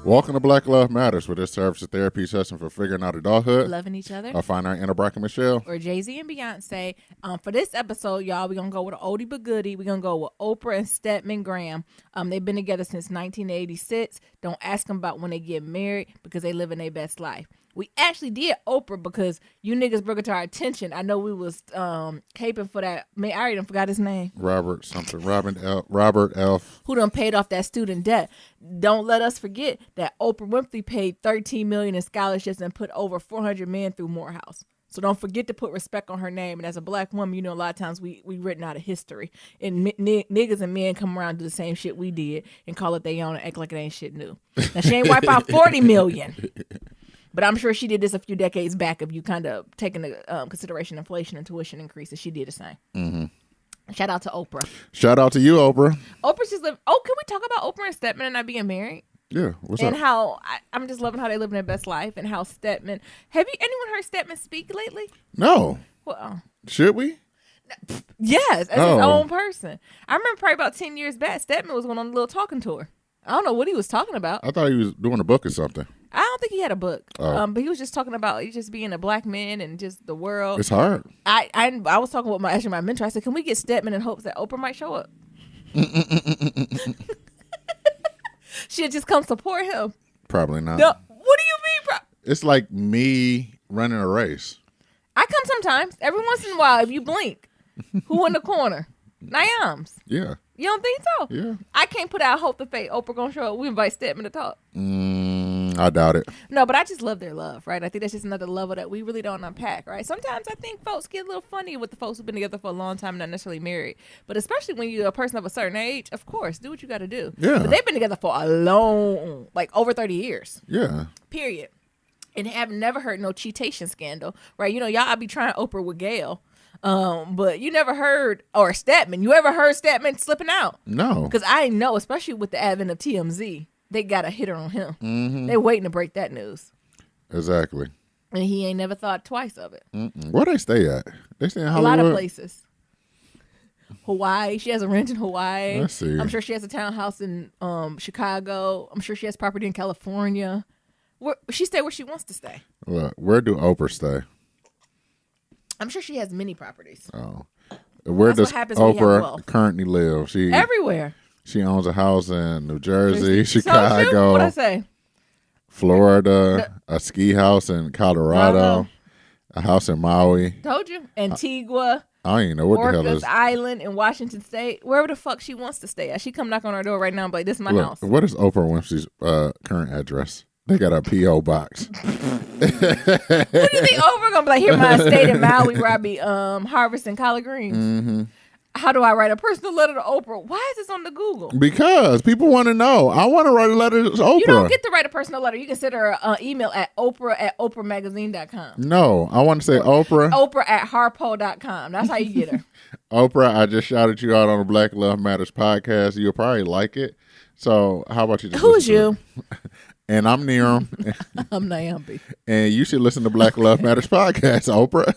Welcome to Black Love Matters, where this serves as a therapy session for figuring out adulthood, loving each other, or find our inner Brock and Michelle, or Jay-Z and Beyonce. For this episode, y'all, we're gonna go with an oldie but goodie. We're gonna go with Oprah and Stedman Graham. They've been together since 1986. Don't ask them about when they get married because they living their best life. We actually did Oprah because you niggas brought it to our attention. I know we was caping for that. I already done forgot his name. Robert F. Who done paid off that student debt. Don't let us forget that Oprah Winfrey paid $13 million in scholarships and put over 400 men through Morehouse. So don't forget to put respect on her name. And as a black woman, you know, a lot of times we written out of history. And niggas and men come around and do the same shit we did and call it they own and act like it ain't shit new. Now, she ain't wipe out 40 million. But I'm sure she did this a few decades back if you kind of take into consideration inflation and tuition increases. She did the same. Mm-hmm. Shout out to Oprah. Shout out to you, Oprah. Oprah just lived. Oh, can we talk about Oprah and Stedman and not being married? Yeah, what's and up? And how I'm just loving how they live their best life and how Stedman. Have you anyone heard Stedman speak lately? No. Well, should we? Yes, as his own person. I remember probably about 10 years back, Stedman was going on a little talking tour. I don't know what he was talking about. I thought he was doing a book or something. I don't think he had a book, but he was just talking about just being a black man and just the world. It's hard. I was talking with my mentor. I said, can we get Stedman in hopes that Oprah might show up? She'll just come support him. Probably not. No, what do you mean? It's like me running a race. I come sometimes. Every once in a while, if you blink. Who in the corner? Niams. Yeah. You don't think so? Yeah. I can't put out hope that Oprah gonna show up. We invite Stedman to talk. I doubt it. No, but I just love their love, right? I think that's just another level that we really don't unpack, right? Sometimes I think folks get a little funny with the folks who've been together for a long time and not necessarily married. But especially when you're a person of a certain age, of course, do what you got to do. Yeah. But they've been together for a long, like over 30 years. Yeah. Period. And have never heard no cheatation scandal, right? You know, y'all be trying Oprah with Gayle. But you never heard, or Stedman, you ever heard Stedman slipping out? No. Because I know, especially with the advent of TMZ, they got a hitter on him. Mm-hmm. They're waiting to break that news. Exactly. And he ain't never thought twice of it. Where they stay at? They stay in Hollywood? A lot of places. Hawaii. She has a ranch in Hawaii. Let's see. I'm sure she has a townhouse in Chicago. I'm sure she has property in California. She stay where she wants to stay. Well, where do Oprah stay? I'm sure she has many properties. Oh. Where does Oprah currently live? Everywhere. She owns a house in New Jersey, Chicago. What'd I say? Florida, a ski house in Colorado, a house in Maui. Told you. Antigua. I don't even know what the hell Orcas is. Island in Washington State. Wherever the fuck she wants to stay at. She come knock on our door right now and be like, this is my house. What is Oprah Winfrey's current address? They got a P.O. box. What do you think Oprah gonna be like? Here my estate in Maui where I be harvesting collard greens. Mm-hmm. How do I write a personal letter to Oprah? Why is this on the Google? Because people want to know. I want to write a letter to Oprah. You don't get to write a personal letter. You can send her an email at oprah@oprahmagazine.com. No, I want to say Oprah. Oprah@harpo.com. That's how you get her. Oprah, I just shouted you out on the Black Love Matters podcast. You'll probably like it. So how about you just Who's you? And I'm Niram. I'm Nyambi. And you should listen to Black Love Matters podcast, Oprah.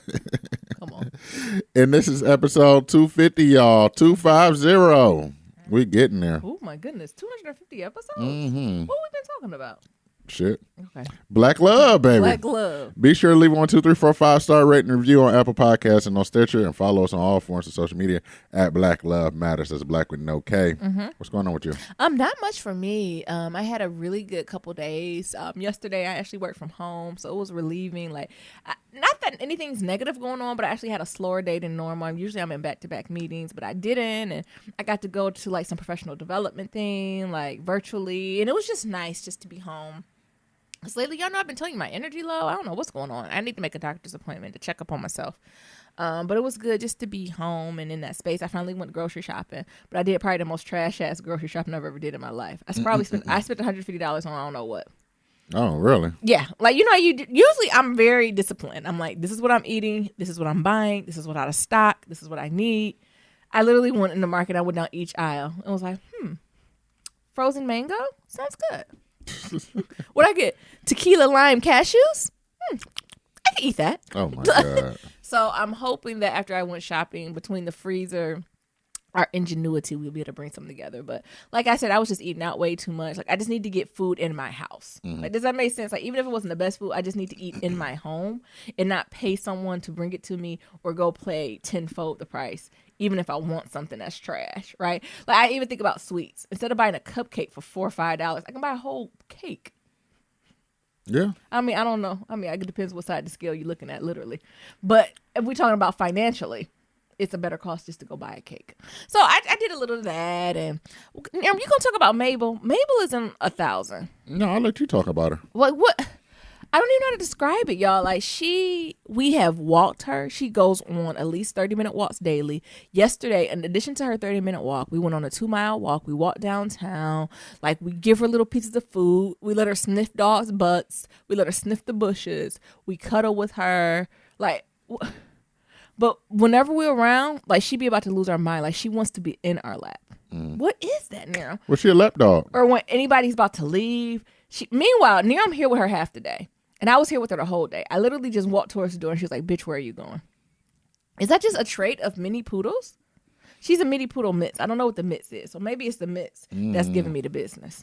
Come on. And this is episode 250, y'all. 250. We getting there. Oh, my goodness. 250 episodes? Mm-hmm. What we been talking about? Shit. Okay. Black Love, baby. Black Love. Be sure to leave 1, 2, 3, 4, 5-star rating and review on Apple Podcasts and on Stitcher, and follow us on all forms of social media at Black Love Matters. That's Black with no K. Mm-hmm. What's going on with you? Not much for me. I had a really good couple days. Yesterday I actually worked from home, so it was relieving. Like, not that anything's negative going on, but I actually had a slower day than normal. Usually I'm in back-to-back meetings, but I didn't, and I got to go to like some professional development thing, like virtually, and it was just nice just to be home. Because lately, y'all know I've been telling you my energy low. I don't know what's going on. I need to make a doctor's appointment to check up on myself. But it was good just to be home and in that space. I finally went grocery shopping. But I did probably the most trash-ass grocery shopping I've ever did in my life. I spent $150 on I don't know what. Oh, really? Yeah. Like, you know, usually I'm very disciplined. I'm like, this is what I'm eating. This is what I'm buying. This is what out of stock. This is what I need. I literally went in the market. I went down each aisle and was like, frozen mango? Sounds good. What'd I get? Tequila lime cashews? I can eat that. Oh my God. So I'm hoping that after I went shopping, between the freezer our ingenuity, we'll be able to bring something together. But like I said, I was just eating out way too much. Like, I just need to get food in my house. Like, does that make sense? Like, even if it wasn't the best food, I just need to eat in my home and not pay someone to bring it to me or go pay tenfold the price, even if I want something that's trash, right? Like, I even think about sweets. Instead of buying a cupcake for $4 or $5, I can buy a whole cake. Yeah. I mean, I don't know. I mean, it depends what side of the scale you're looking at, literally. But if we're talking about financially, it's a better cost just to go buy a cake. So I did a little of that. And you're going to talk about Mabel. Mabel isn't 1,000. No, I'll let you talk about her. What? I don't even know how to describe it, y'all. Like, we have walked her. She goes on at least 30-minute walks daily. Yesterday, in addition to her 30-minute walk, we went on a 2-mile walk. We walked downtown. Like, we give her little pieces of food. We let her sniff dogs' butts. We let her sniff the bushes. We cuddle with her. Like, but whenever we're around, like, she be about to lose her mind. Like, she wants to be in our lap. What is that, Nero? Was she a lap dog? Or when anybody's about to leave. Meanwhile, Nero, I'm here with her half the day. And I was here with her the whole day. I literally just walked towards the door and she was like, bitch, where are you going? Is that just a trait of mini poodles? She's a mini poodle mix. I don't know what the mix is. So maybe it's the mix that's giving me the business.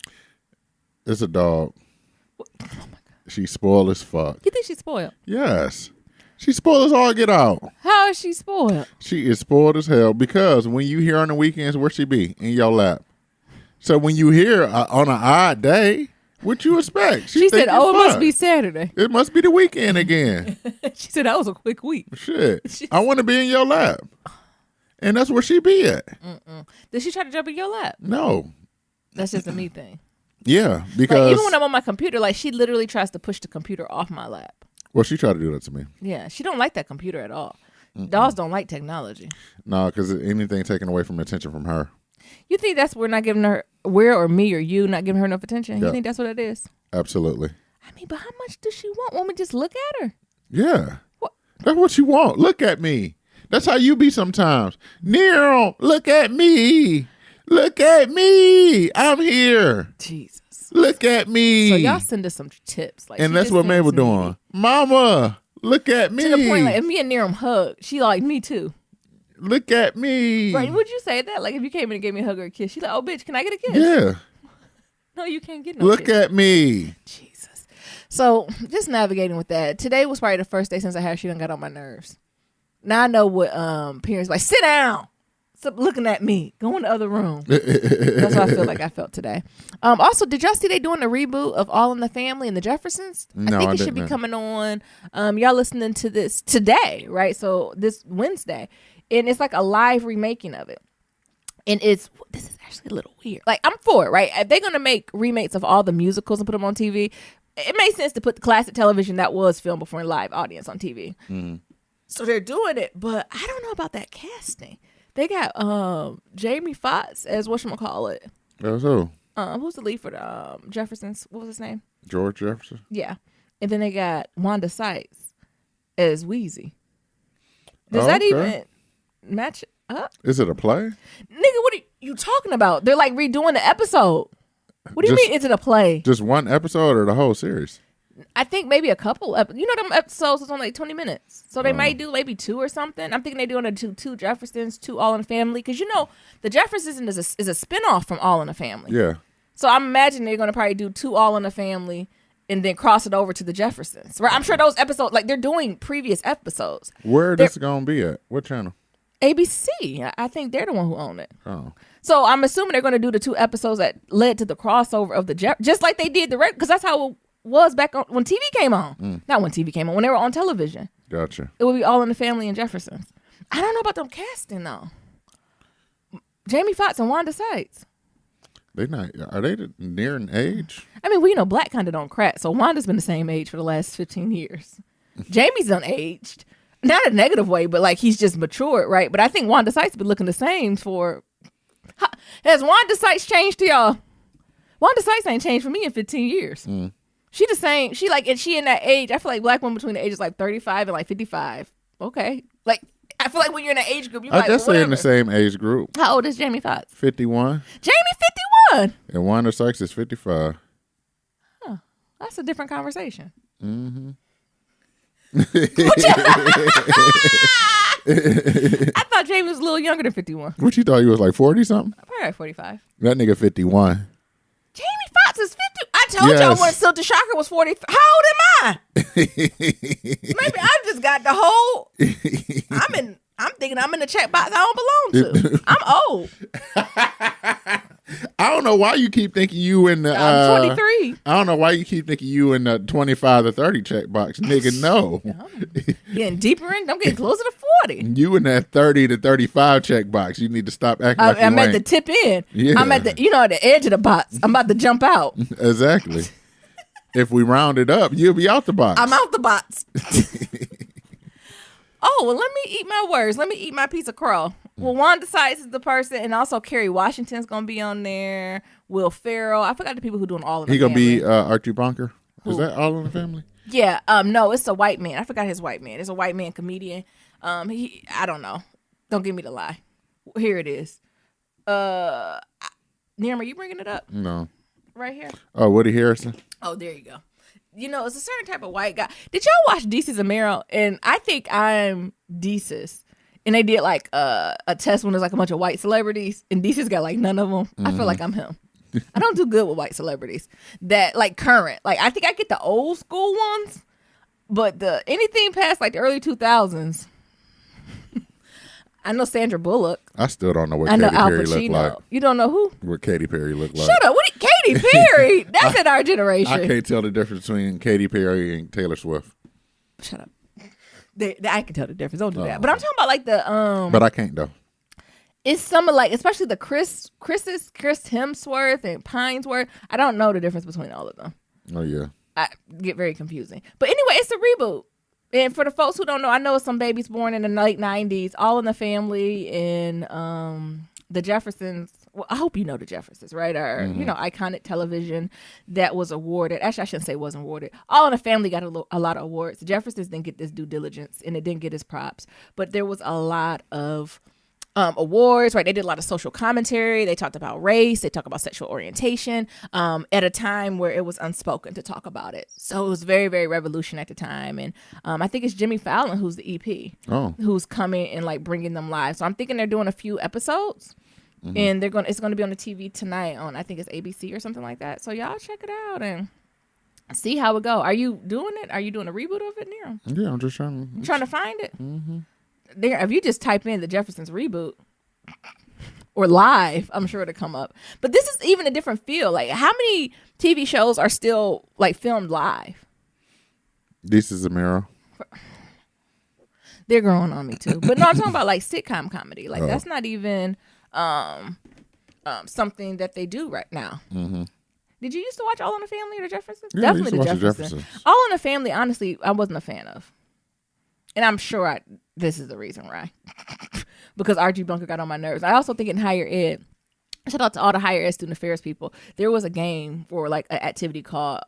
It's a dog. Oh my God. She's spoiled as fuck. You think she's spoiled? Yes. She spoiled as all get out. How is she spoiled? She is spoiled as hell because when you hear on the weekends, where she be? In your lap. So when you hear on an odd day, what you expect? She said, oh, it must be Saturday. It must be the weekend again. She said, that was a quick week. Shit. I want to be in your lap. And that's where she be at. Did she try to jump in your lap? No. That's just a me thing. Yeah, because... Like, even when I'm on my computer, like, she literally tries to push the computer off my lap. Well, she tried to do that to me. Yeah, she don't like that computer at all. Dogs don't like technology. No, because anything taken away from attention from her. You think that's we're not giving her, or me or you not giving her enough attention? Yep. You think that's what it is? Absolutely. I mean, but how much does she want? Want me to just look at her? Yeah. What? That's what you want. Look at me. That's how you be sometimes. Nero, look at me. Look at me. I'm here. Jesus. Look at me. So y'all send us some tips. Like, and that's what Mabel doing. Mama, look at me. To the point, like, if me and Nero hug, she like me too. Look at me. Right? Would you say that? Like, if you came in and gave me a hug or a kiss, she like, oh, bitch, can I get a kiss? Yeah. No, you can't get no Look kiss. at me. Jesus. So just navigating with that. Today was probably the first day since I had she done got on my nerves. Now I know what parents like. Sit down. Stop looking at me. Go in the other room. That's what I feel like I felt today. Also, did y'all see they doing the reboot of All in the Family and the Jeffersons? No, I think I it should didn't. be coming on. Y'all listening to this today, right? So this Wednesday. And it's like a live remaking of it. And this is actually a little weird. Like, I'm for it, right? If they're going to make remakes of all the musicals and put them on TV, it makes sense to put the classic television that was filmed before a live audience on TV. Mm-hmm. So they're doing it, but I don't know about that casting. They got Jamie Foxx as whatchamacallit. That's who? Who's the lead for the Jeffersons? What was his name? George Jefferson? Yeah. And then they got Wanda Sykes as Wheezy. Does that even match up? Is it a play? Nigga, what are you talking about? They're like redoing the episode. What do you mean, is it a play? Just one episode or the whole series? I think maybe a couple. You know, them episodes was only like 20 minutes. So they might do maybe 2 or something. I'm thinking they're doing a two Jeffersons, 2 All in the Family. Because, you know, the Jeffersons is a spinoff from All in the Family. Yeah. So I'm imagining they're going to probably do 2 All in the Family and then cross it over to the Jeffersons. Right? I'm sure those episodes, like, they're doing previous episodes. Where this going to be at? What channel? ABC. I think they're the one who own it. Oh. So I'm assuming they're going to do the 2 episodes that led to the crossover of the just like they did the because that's how it was back on when TV came on. Not when TV came on, when they were on television. Gotcha. It would be All in the Family and Jeffersons. I don't know about them casting though. Jamie Foxx and Wanda Sykes. Are they near an age? I mean, we know black kind of don't crack. So Wanda's been the same age for the last 15 years. Jamie's unaged. Not a negative way, but like he's just matured, right? But I think Wanda Sykes been looking the same for. Has Wanda Sykes changed to y'all? Wanda Sykes ain't changed for me in 15 years. She the same. She in that age. I feel like black women between the ages like 35 and like 55. Okay, like I feel like when you're in that age group, you're I like just say in the same age group. How old is Jamie Foxx? 51. Jamie 51. And Wanda Sykes is 55. Huh. That's a different conversation. Mm-hmm. I thought Jamie was a little younger than 51. What you thought he was like 40 something? Probably like 45. That nigga 51. Jamie Foxx is 50. I told y'all when Silk the Shocker was 40. How old am I? Maybe I just got the whole. I'm thinking I'm in the check box I don't belong to. I'm old. I don't know why you keep thinking you in the. I'm 23. I don't know why you keep thinking you in the 25 to 30 check box, nigga. No, getting deeper in. I'm getting closer to 40. You in that 30 to 35 check box. You need to stop acting like I'm you at ain't. the tip end. Yeah. I'm at the at the edge of the box. I'm about to jump out. Exactly. If we round it up, you'll be out the box. I'm out the box. Oh, well, let me eat my words. Let me eat my piece of crow. Well, Wanda Sykes is the person, and also Kerry Washington's going to be on there. Will Ferrell. I forgot the people who doing all of the He going to be Archie Bunker? Is that All in the Family? Yeah. No, it's a white man. I forgot his white man. It's a white man comedian. I don't know. Don't give me the lie. Here it is. Nirma, are you bringing it up? No. Right here? Oh, Woody Harrelson? Oh, there you go. It's a certain type of white guy. Did y'all watch Desus and Mero? And I think I'm Desus. And they did like a test when there's like a bunch of white celebrities, and Desus got like none of them. I feel like I'm him. I don't do good with white celebrities that like current. Like I think I get the old school ones, but anything past like the early 2000s. I know Sandra Bullock. I still don't know what I know Katy Al Perry Pacino. looked like. You don't know who? What Katy Perry looked like. Shut up. What? Katy Perry? That's in our generation. I can't tell the difference between Katy Perry and Taylor Swift. Shut up. I can tell the difference. Don't do that. But I'm talking about like the But I can't though. It's some of like, especially the Chris Hemsworth and Pinesworth. I don't know the difference between all of them. Oh yeah. I get very confusing. But anyway, it's a reboot. And for the folks who don't know, I know some babies born in the late 90s, All in the Family, and the Jeffersons. Well, I hope you know the Jeffersons, right? Or, iconic television that was awarded. Actually, I shouldn't say wasn't awarded. All in the Family got a lot of awards. The Jeffersons didn't get this due diligence, and it didn't get its props. But there was a lot of awards, right? They did a lot of social commentary. They talked about race. They talked about sexual orientation at a time where it was unspoken to talk about it. So it was very, very revolutionary at the time. And I think it's Jimmy Fallon who's the EP, who's coming and like bringing them live. So I'm thinking they're doing a few episodes, and it's going to be on the TV tonight on, I think it's ABC or something like that. So y'all check it out and see how it go. Are you doing it? Are you doing a reboot of it, Nero? Yeah, I'm just trying to find it. There, if you just type in the Jeffersons reboot or live, I'm sure it'll come up. But this is even a different feel. Like, how many TV shows are still like filmed live? This is a mirror. They're growing on me too. But no, I'm talking about like sitcom comedy. Like that's not even something that they do right now. Did you used to watch All in the Family or the Jeffersons? Yeah, Definitely the Jeffersons. All in the Family, honestly, I wasn't a fan of. And I'm sure this is the reason why. Because Archie Bunker got on my nerves. I also think in higher ed, shout out to all the higher ed student affairs people, there was a game or like an activity called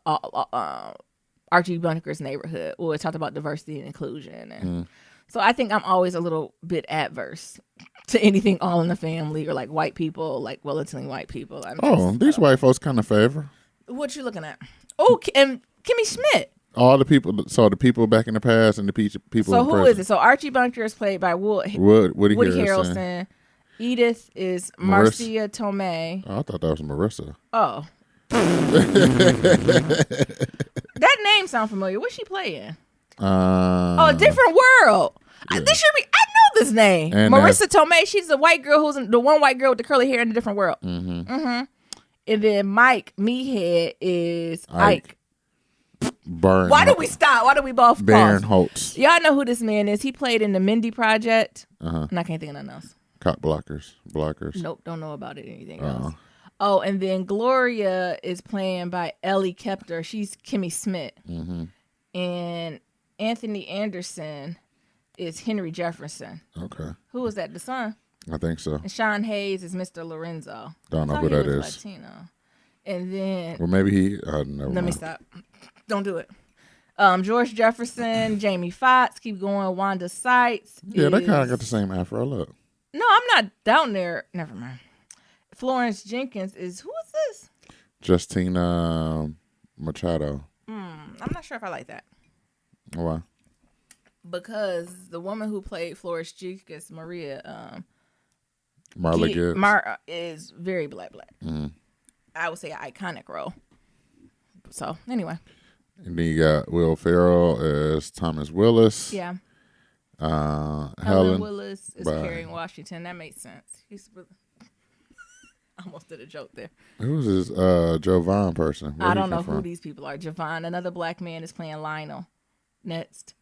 Archie Bunker's Neighborhood, where it talked about diversity and inclusion. And so I think I'm always a little bit adverse to anything All in the Family or like white people, like relatively white people. These white folks kind of favor. What you looking at? Oh, and Kimmy Schmidt. All the people, so the people back in the past and the people so in who present. is it? So Archie Bunker is played by Woody Harrelson. Edith is Marcia Tomei. Oh, I thought that was Marissa. Oh. That name sounds familiar. What's she playing? A Different World. Yeah. This should be. I know this name. And Marissa Tomei. She's the white girl who's the one white girl with the curly hair in A Different World. And then Mike Meathead is Ike. Burn. Why did we stop? Why did we both Baron pause? Holtz. Y'all know who this man is. He played in the Mindy Project. And I can't think of nothing else. Cop blockers. Nope, don't know about it. Anything else. Oh, and then Gloria is playing by Ellie Kepner. She's Kimmy Schmidt. And Anthony Anderson is Henry Jefferson. Okay. Who was that? The son? I think so. And Sean Hayes is Mr. Lorenzo. Don't know who that is. Latino. And then... Well, maybe he... Let me stop. Don't do it. George Jefferson, Jamie Foxx, keep going. Wanda Sykes. Yeah, they kind of got the same afro look. No, I'm not down there. Never mind. Florence Jenkins is... Who is this? Justina Machado. I'm not sure if I like that. Why? Because the woman who played Flores Chicas, Maria, Marla Gibbs. is very black. I would say an iconic role. So anyway. And then you got Will Ferrell as Thomas Willis. Yeah. Helen Willis is Kerry Washington. That makes sense. He's really... I almost did a joke there. Who's this Jovan person? I don't know who these people are. Jovan, another black man, is playing Lionel. Next.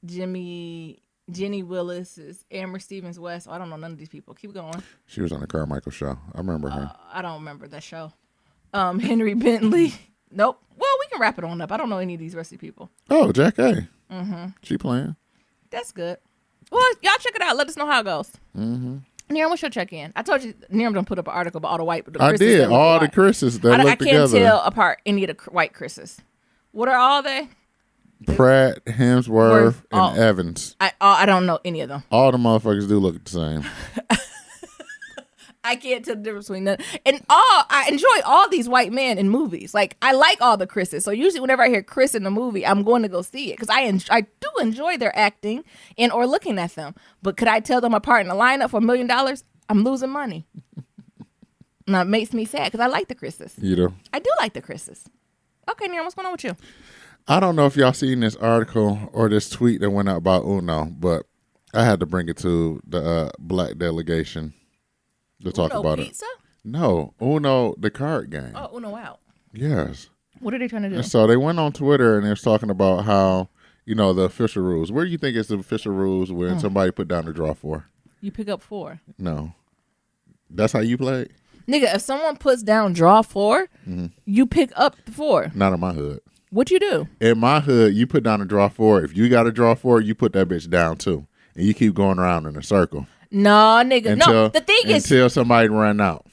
Jenny Willis is Amber Stevens West. I don't know none of these people. Keep going. She was on the Carmichael show. I remember her. I don't remember that show. Henry Bentley. Nope. Well, we can wrap it on up. I don't know any of these rest of people. Oh, Jack A. Mm-hmm. She playing. That's good. Well, y'all check it out. Let us know how it goes. Mm-hmm. Niram, what's your check-in? I told you Niram done put up an article about all the white. I did. All the Chris's that look together. I can't tell apart any of the white Chris's. What are all they? Pratt, Hemsworth, and Evans. I don't know any of them. All the motherfuckers do look the same. I can't tell the difference between them. And I enjoy all these white men in movies. Like, I like all the Chris's. So usually whenever I hear Chris in a movie, I'm going to go see it. Because I do enjoy their acting or looking at them. But could I tell them apart in a lineup for $1 million? I'm losing money. And that makes me sad because I like the Chris's. You do? I do like the Chris's. Okay, Niram, what's going on with you? I don't know if y'all seen this article or this tweet that went out about Uno, but I had to bring it to the black delegation. To talk about pizza? It. No, Uno, the card game. Oh, Uno out. Yes. What are they trying to do? And so they went on Twitter and they was talking about how, the official rules. Where do you think is the official rules when somebody put down the draw 4? You pick up 4. No. That's how you play? Nigga, if someone puts down draw 4, you pick up the 4. Not in my hood. What you do? In my hood, you put down a draw 4. If you got a draw 4, you put that bitch down too. And you keep going around in a circle. No, nigga. No, the thing is... Until somebody run out.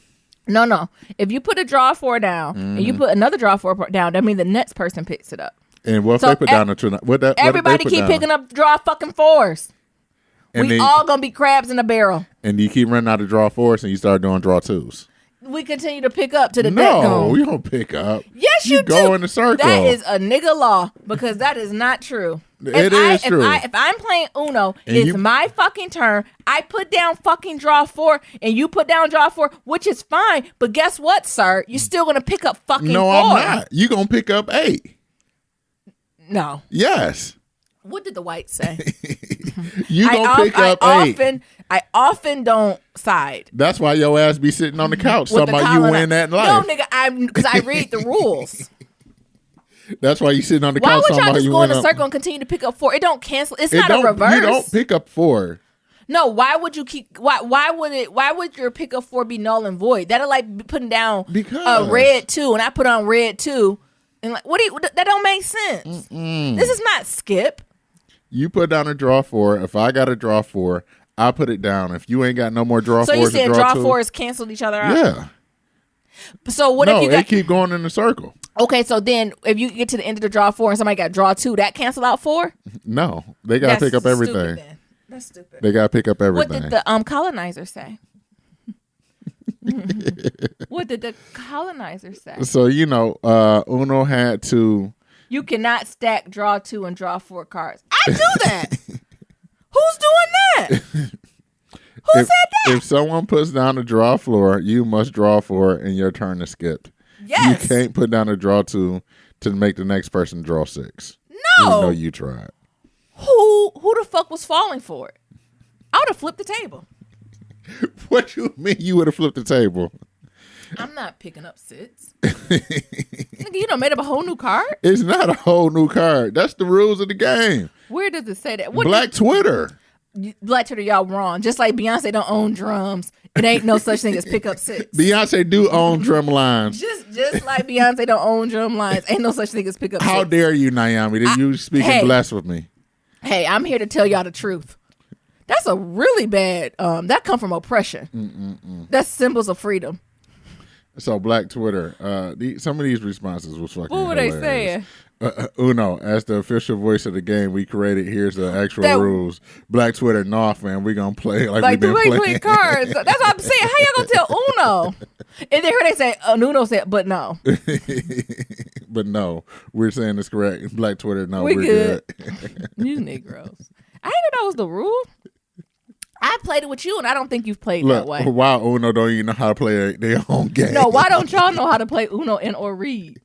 No. If you put a draw 4 down and you put another draw 4 down, that means the next person picks it up. And what if they put down a 2? Everybody keep picking up draw fucking 4s. And we all gonna be crabs in a barrel. And you keep running out of draw 4s and you start doing draw 2s. We continue to pick up to the No, we don't pick up. Yes, you do. Go in the circle. That is a nigga law because that is not true. It is true. If I'm playing Uno, it's my fucking turn. I put down fucking draw 4 and you put down draw 4, which is fine. But guess what, sir? You're still going to pick up fucking 4. No, I'm not. You're going to pick up 8. No. Yes. What did the white say? You going to pick up 8. I often don't side. That's why your ass be sitting on the couch talking about you win that in life. No, nigga, because I read the rules. That's why you sitting on the couch. Why would y'all just go in a circle and continue to pick up 4? It don't cancel. It's not a reverse. You don't pick up 4. No, why would you keep? Why would your pick up 4 be null and void? That'll like putting down red 2, and I put on red 2, and like that don't make sense. This is not skip. You put down a draw 4. If I got a draw 4, I put it down. If you ain't got no more draw 4s, so you said draw 4s canceled each other out? Yeah. So what if you they keep going in a circle. Okay, so then if you get to the end of the draw 4 and somebody got draw 2, that cancel out 4? No, they got to pick up everything. Stupid, that's stupid. They got to pick up everything. What did the colonizer say? What did the colonizer say? So Uno had to. You cannot stack draw 2 and draw 4 cards. I do that. Who's doing that? Who said that? If someone puts down a draw floor, you must draw 4 and your turn is skipped. Yes. You can't put down a draw 2 to make the next person draw 6. No. Even though you tried. Who the fuck was falling for it? I would have flipped the table. What you mean you would have flipped the table? I'm not picking up 6. Nigga, you done made up a whole new card? It's not a whole new card. That's the rules of the game. Where does it say that? Black Twitter, y'all wrong. Just like Beyonce don't own drums, it ain't no such thing as pick up 6. Beyonce do own drum lines. Just like Beyonce don't own drum lines, ain't no such thing as pick up 6. How dare you, Naomi? Did you speaking blasphemy? Hey, I'm here to tell y'all the truth. That's a really bad. That come from oppression. That's symbols of freedom. So Black Twitter, some of these responses was fucking What were hilarious. they saying? Uno, as the official voice of the game we created, here's the actual rules. Black Twitter, nah, fam, we gonna play like we've been playing cards. That's what I'm saying. How y'all gonna tell Uno? And then they say, Uno said, but no. But no, we're saying it's correct. Black Twitter, no, we're good. You Negroes. that was the rule. I played it with you, and I don't think you've played Look, that way. why Uno don't even know how to play their own game? No, why don't y'all know how to play Uno and or read?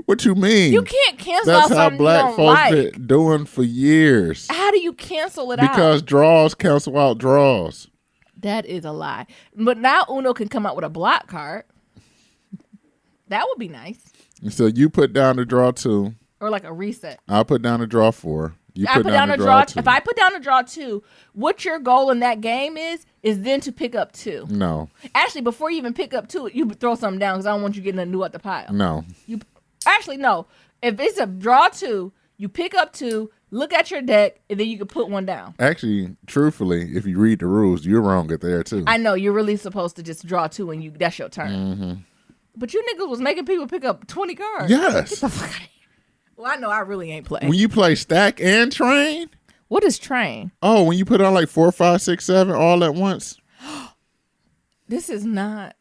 What you mean? You can't cancel That's out how something you black don't folks like. been doing for years. How do you cancel it out? Because draws cancel out draws. That is a lie. But now Uno can come out with a block card. That would be nice. So you put down the draw 2. Or like a reset. I'll put down the draw 4. You I put down the a draw 2. If I put down a draw 2, what your goal in that game is then to pick up 2. No. Actually, before you even pick up 2, you throw something down because I don't want you getting a new at the pile. No. Actually, no. If it's a draw 2, you pick up 2, look at your deck, and then you can put one down. Actually, truthfully, if you read the rules, you're wrong at there too. I know you're really supposed to just draw 2 and that's your turn. Mm-hmm. But you niggas was making people pick up 20 cards. Yes. Get the fuck out of here. Well, I know I really ain't playing. When you play stack and train, What is train? oh, when you put on like 4, 5, 6, 7 all at once. This is not.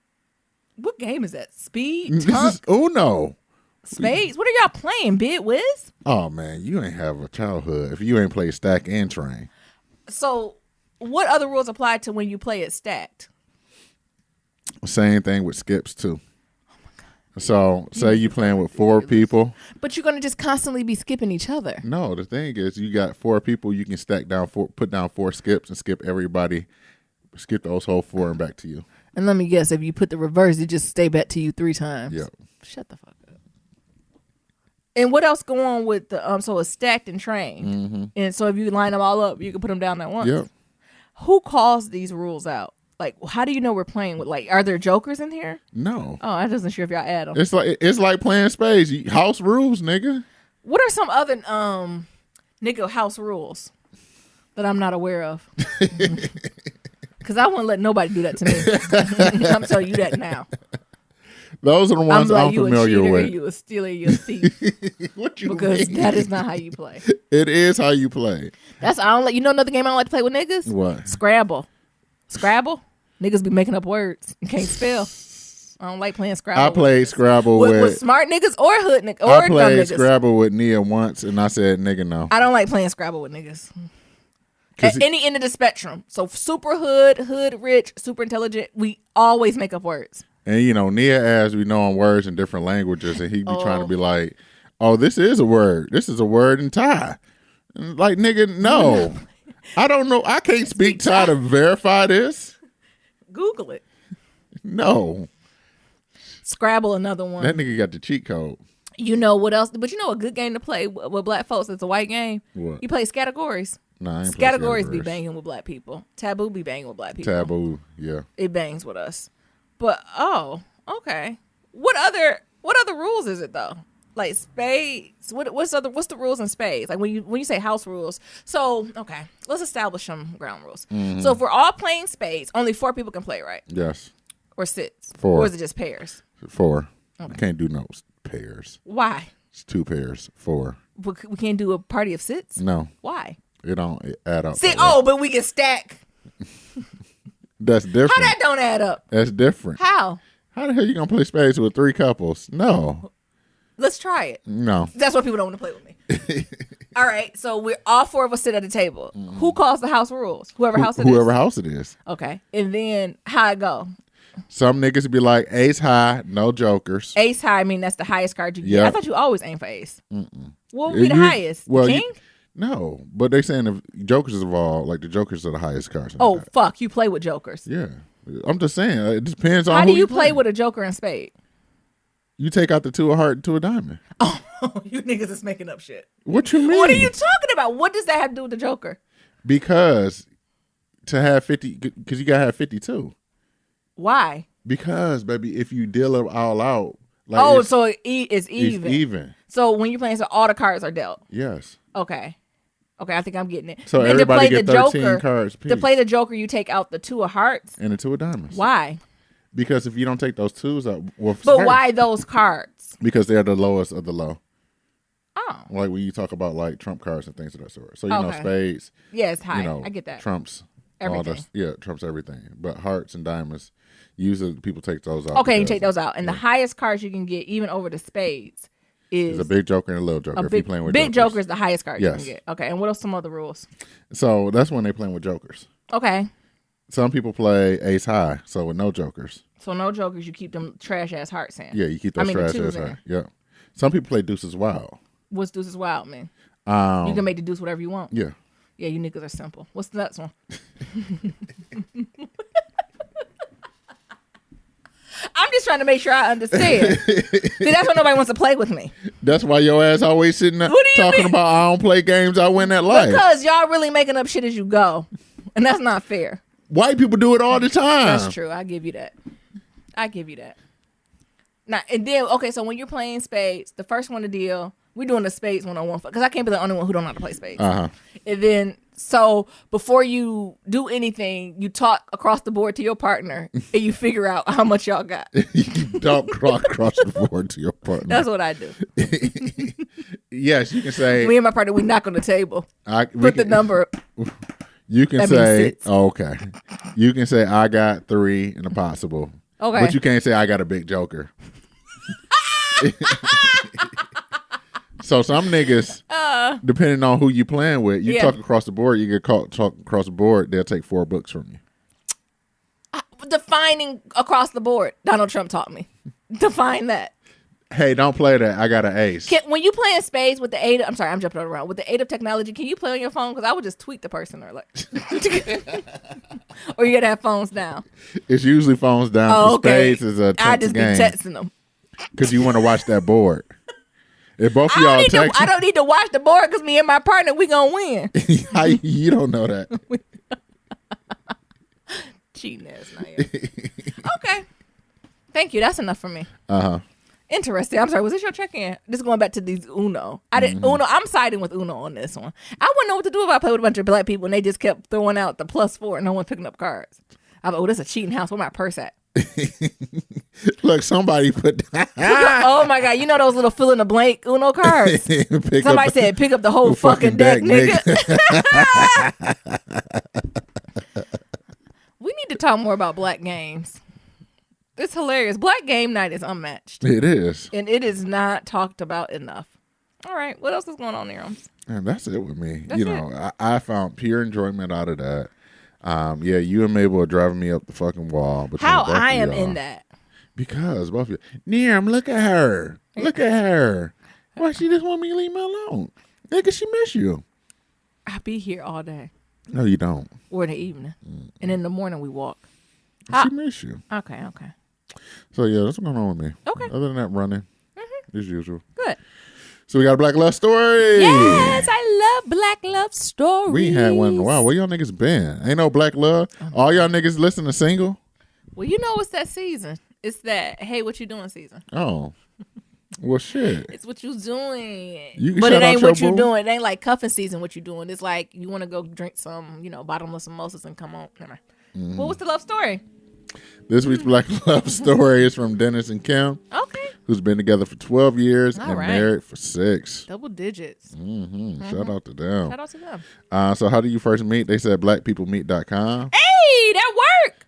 What game is that? Speed? This Tunk? is Uno. Spades? What are y'all playing? Bid Whiz? Oh man, you ain't have a childhood if you ain't play stack and train. So, what other rules apply to when you play it stacked? Same thing with skips too. So, say you playing with 4 people. But you're gonna just constantly be skipping each other. No, the thing is, you got 4 people. You can stack down 4, put down 4 skips, and skip everybody. Skip those whole 4 and back to you. And let me guess, if you put the reverse, it just stay back to you 3 times. Yep. Shut the fuck up. And what else go on with the so it's stacked and trained, Mm-hmm. and so if you line them all up, you can put them down at once. Yep. Who calls these rules out? Like, how do you know we're playing with? Like, are there jokers in here? No. Oh, I wasn't sure if y'all add them. It's like playing spades. House rules, nigga. What are some other nigga house rules that I'm not aware of? Because I won't let nobody do that to me. I'm telling you that now. Those are the ones I'm familiar with. You a stealer, you a thief. What you Because mean? that is not how you play. It is how you play. I don't let you know another game I don't like to play with niggas? What? Scrabble. Niggas be making up words and can't spell. I don't like playing Scrabble. I played Scrabble with smart niggas or hood niggas. Or I dumb played niggas. Scrabble with Nia once, and I said, "Nigga, no." I don't like playing Scrabble with niggas. At any end of the spectrum. So super hood rich, super intelligent. We always make up words. And Nia asked we know words in different languages, and he'd be trying to be like, "Oh, this is a word. This is a word in Thai." And like, nigga, no. I don't know. I can't speak Thai to verify this. Google it. No. Scrabble, another one. That nigga got the cheat code. You know what else? But you know a good game to play with black folks? It's a white game. What? You play categories. Nah, I ain't play Categories be categories. banging with black people. Taboo be banging with black people. Taboo, yeah. It bangs with us. But okay. What other rules is it though? Like spades. What's the rules in spades? Like when you say house rules. So okay, let's establish some ground rules. Mm-hmm. So if we're all playing spades, only 4 people can play, right? Yes. Or sits. 4. Or is it just pairs? 4. Okay. Can't do no pairs. Why? It's 2 pairs. 4. We can't do a party of sits? No. Why? It don't add up. See, that way. but we can stack. That's different. How that don't add up? That's different. How? How the hell you gonna play spades with 3 couples? No. Let's try it. No. That's why people don't want to play with me. All right, so we're all 4 of us sit at a table. Mm-hmm. Who calls the house rules? Whoever house it is. Whoever house it is. Okay, and then how it go? Some niggas be like ace high, no jokers. Ace high, I mean that's the highest card you get. Yeah. I thought you always aim for ace. What would be the highest? Well, the king? No, but they saying if jokers of all, like the jokers are the highest cards. Oh fuck, you play with jokers. Yeah, I'm just saying it depends on how who do you play with a joker and spade? You take out the 2 of heart and 2 of diamond. Oh, you niggas is making up shit. What you mean? What are you talking about? What does that have to do with the joker? Because to have 50, because you gotta have 52. Why? Because baby, if you deal it all out, like so it's even. It's even. So when you're playing, so all the cards are dealt. Yes. Okay, I think I'm getting it. So then everybody to play get the 13 joker, cards piece. to play the joker, you take out the 2 of hearts And the 2 of diamonds. Why? Because if you don't take those 2s out, well, But first, why those cards? Because they're the lowest of the low. Oh, Like when you talk about like trump cards and things of that sort. So you know Okay. spades. yeah, it's high. You know, I get that. Trumps Everything. trumps everything. But hearts and diamonds, usually people take those out. Okay, you because- take those out, and the highest cards you can get, even over the spades, is a big joker and a little joker. If you're playing with big jokers. joker is the highest card you can get. Okay, and what are some other rules? So that's when they're playing with jokers. Okay. Some people play ace high, so with no jokers. So no jokers, you keep them trash ass hearts in. Yeah, you keep those trash ass hearts. Yeah. Some people play deuces wild. What's deuces wild, man? You can make the deuce whatever you want. Yeah. Yeah, you niggas are simple. What's the next one? I'm just trying to make sure I understand. See, that's why nobody wants to play with me. That's why your ass always sitting there talking about I don't play games, I win that life. Because y'all really making up shit as you go. And that's not fair. White people do it all the time. That's true. I give you that. Now, and then, okay, so when you're playing spades, the first one to deal, we're doing the spades 101 because I can't be the only one who don't know how to play spades. Uh-huh. And then, so before you do anything, you talk across the board to your partner and you figure out how much y'all got. You don't talk across the board to your partner. That's what I do. Yes, you can say. Me and my partner, we knock on the table. Put the number. You can say, okay. You can say, I got 3 in a possible. Okay. But you can't say, I got a big joker. So some niggas, depending on who you playing with, you talk across the board, you get caught talking across the board, they'll take 4 books from you. Defining across the board. Donald Trump taught me. Define that. Hey, don't play that. I got an ace. When you playing spades with the aid, I'm sorry, I'm jumping around. With the aid of technology, can you play on your phone? Because I would just tweet the person or or you gotta have phones down. It's usually phones down. Oh, okay. Spades is a text I just game. be texting them. Because you want to watch that board. If both of y'all text, I don't need to watch the board because me and my partner, we gonna win. You don't know that. Cheating ass night. Okay. Thank you. That's enough for me. Uh-huh. Interesting. I'm sorry. Was this your check-in? This is going back to these Uno. Uno. I'm siding with Uno on this one. I wouldn't know what to do if I played with a bunch of black people and they just kept throwing out the +4 and no one picking up cards. I'm like, oh, this is a cheating house. Where my purse at? Look, somebody put. Oh my God! You know those little fill in the blank Uno cards. Somebody said, "Pick up the whole fucking deck, nigga." We need to talk more about black games. It's hilarious. Black game night is unmatched. It is. And it is not talked about enough. All right. What else is going on there? And that's it with me. That's I found pure enjoyment out of that. Yeah, you and Mabel are driving me up the fucking wall. How I am in that? Because both of you. Neeram, look at her. Look at her. Why she just want me to leave me alone? Nigga, she miss you. I'll be here all day. No, you don't. Or in the evening. And in the morning we walk. She miss you. Okay. So, yeah, that's what's going on with me. Okay. Other than that, running. As usual. Good. So, we got a black love story. Yes, I love black love stories. We ain't had one in a while. Where y'all niggas been? Ain't no black love? All y'all niggas listen to single? Well, you know it's that season. It's that, hey, what you doing season. Oh. Well, shit. It's what you doing. But it ain't what you doing. It ain't like cuffing season what you doing. It's like you want to go drink some, bottomless mimosas and come on. Never mind. What was the love story? This week's black love story is from Dennis and Kim. Okay. Who's been together for 12 years All and right. married for 6. Double digits. Shout out to them. Shout out to them. So how do you first meet? They said blackpeoplemeet.com. Hey, that worked.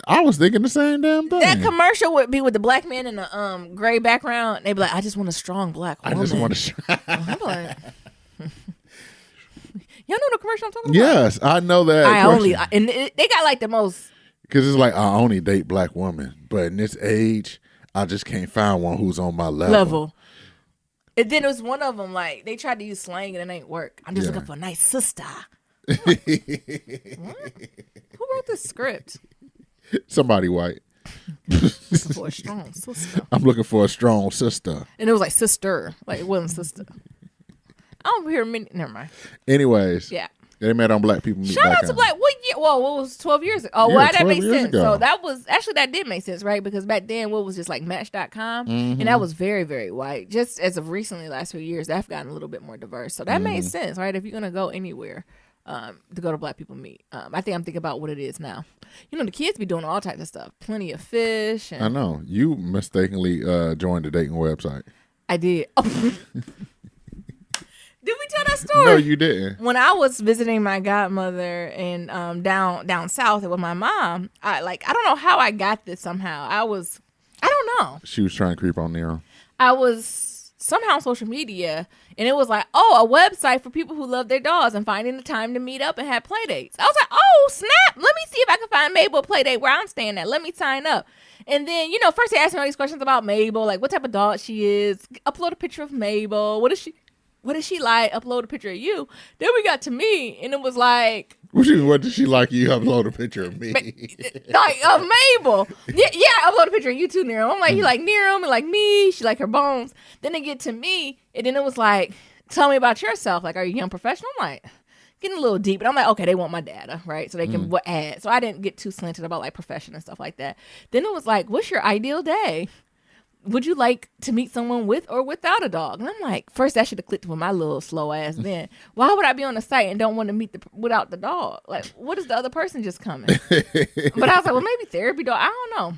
I was thinking the same damn thing. That commercial would be with the black man in the gray background. They'd be like, I just want a strong black woman. I just want to. I'm like, y'all know the commercial I'm talking about? Yes, I know that. They got like the most. Because it's like, I only date black women. But in this age, I just can't find one who's on my level. And then it was one of them, like, they tried to use slang and it ain't work. I'm just looking for a nice sister. What? Who wrote this script? Somebody white. Looking for a strong sister. I'm looking for a strong sister. And it was like sister. Like, it wasn't sister. I don't hear many. Never mind. Anyways. Yeah. They met on Black People Meet. Shout out to Black. What year? Well, what was 12 years ago? Oh, yeah, well, that makes sense. Ago. So that was actually that did make sense, right? Because back then, what was just like Match.com, and that was very, very white. Just as of recently, last few years, that's gotten a little bit more diverse. So that made sense, right? If you're gonna go anywhere, to go to Black People Meet, I think I'm thinking about what it is now. The kids be doing all types of stuff. Plenty of fish. And I know you mistakenly joined the dating website. I did. Oh. Did we tell that story? No, you didn't. When I was visiting my godmother in down south with my mom, I don't know how I got this somehow. I don't know. She was trying to creep on Nero. I was somehow on social media, and it was like, oh, a website for people who love their dogs and finding the time to meet up and have play dates. I was like, oh, snap. Let me see if I can find Mabel a play date where I'm staying at. Let me sign up. And then, first they asked me all these questions about Mabel, like what type of dog she is. Upload a picture of Mabel. What is she like? Upload a picture of you. Then we got to me, and it was like, what did she like? You upload a picture of me, like of Mabel. Yeah, I upload a picture of you too, Nero. I'm like, you like Nero, and like me. She like her bones. Then they get to me, and then it was like, tell me about yourself. Like, are you a young professional? I'm like, getting a little deep, and I'm like, okay, they want my data, right? So they can add. So I didn't get too slanted about like profession and stuff like that. Then it was like, what's your ideal day? Would you like to meet someone with or without a dog? And I'm like, first that should have clicked with my little slow ass then. Why would I be on the site and don't want to meet without the dog? Like, what is the other person just coming? But I was like, well, maybe therapy dog. I don't know.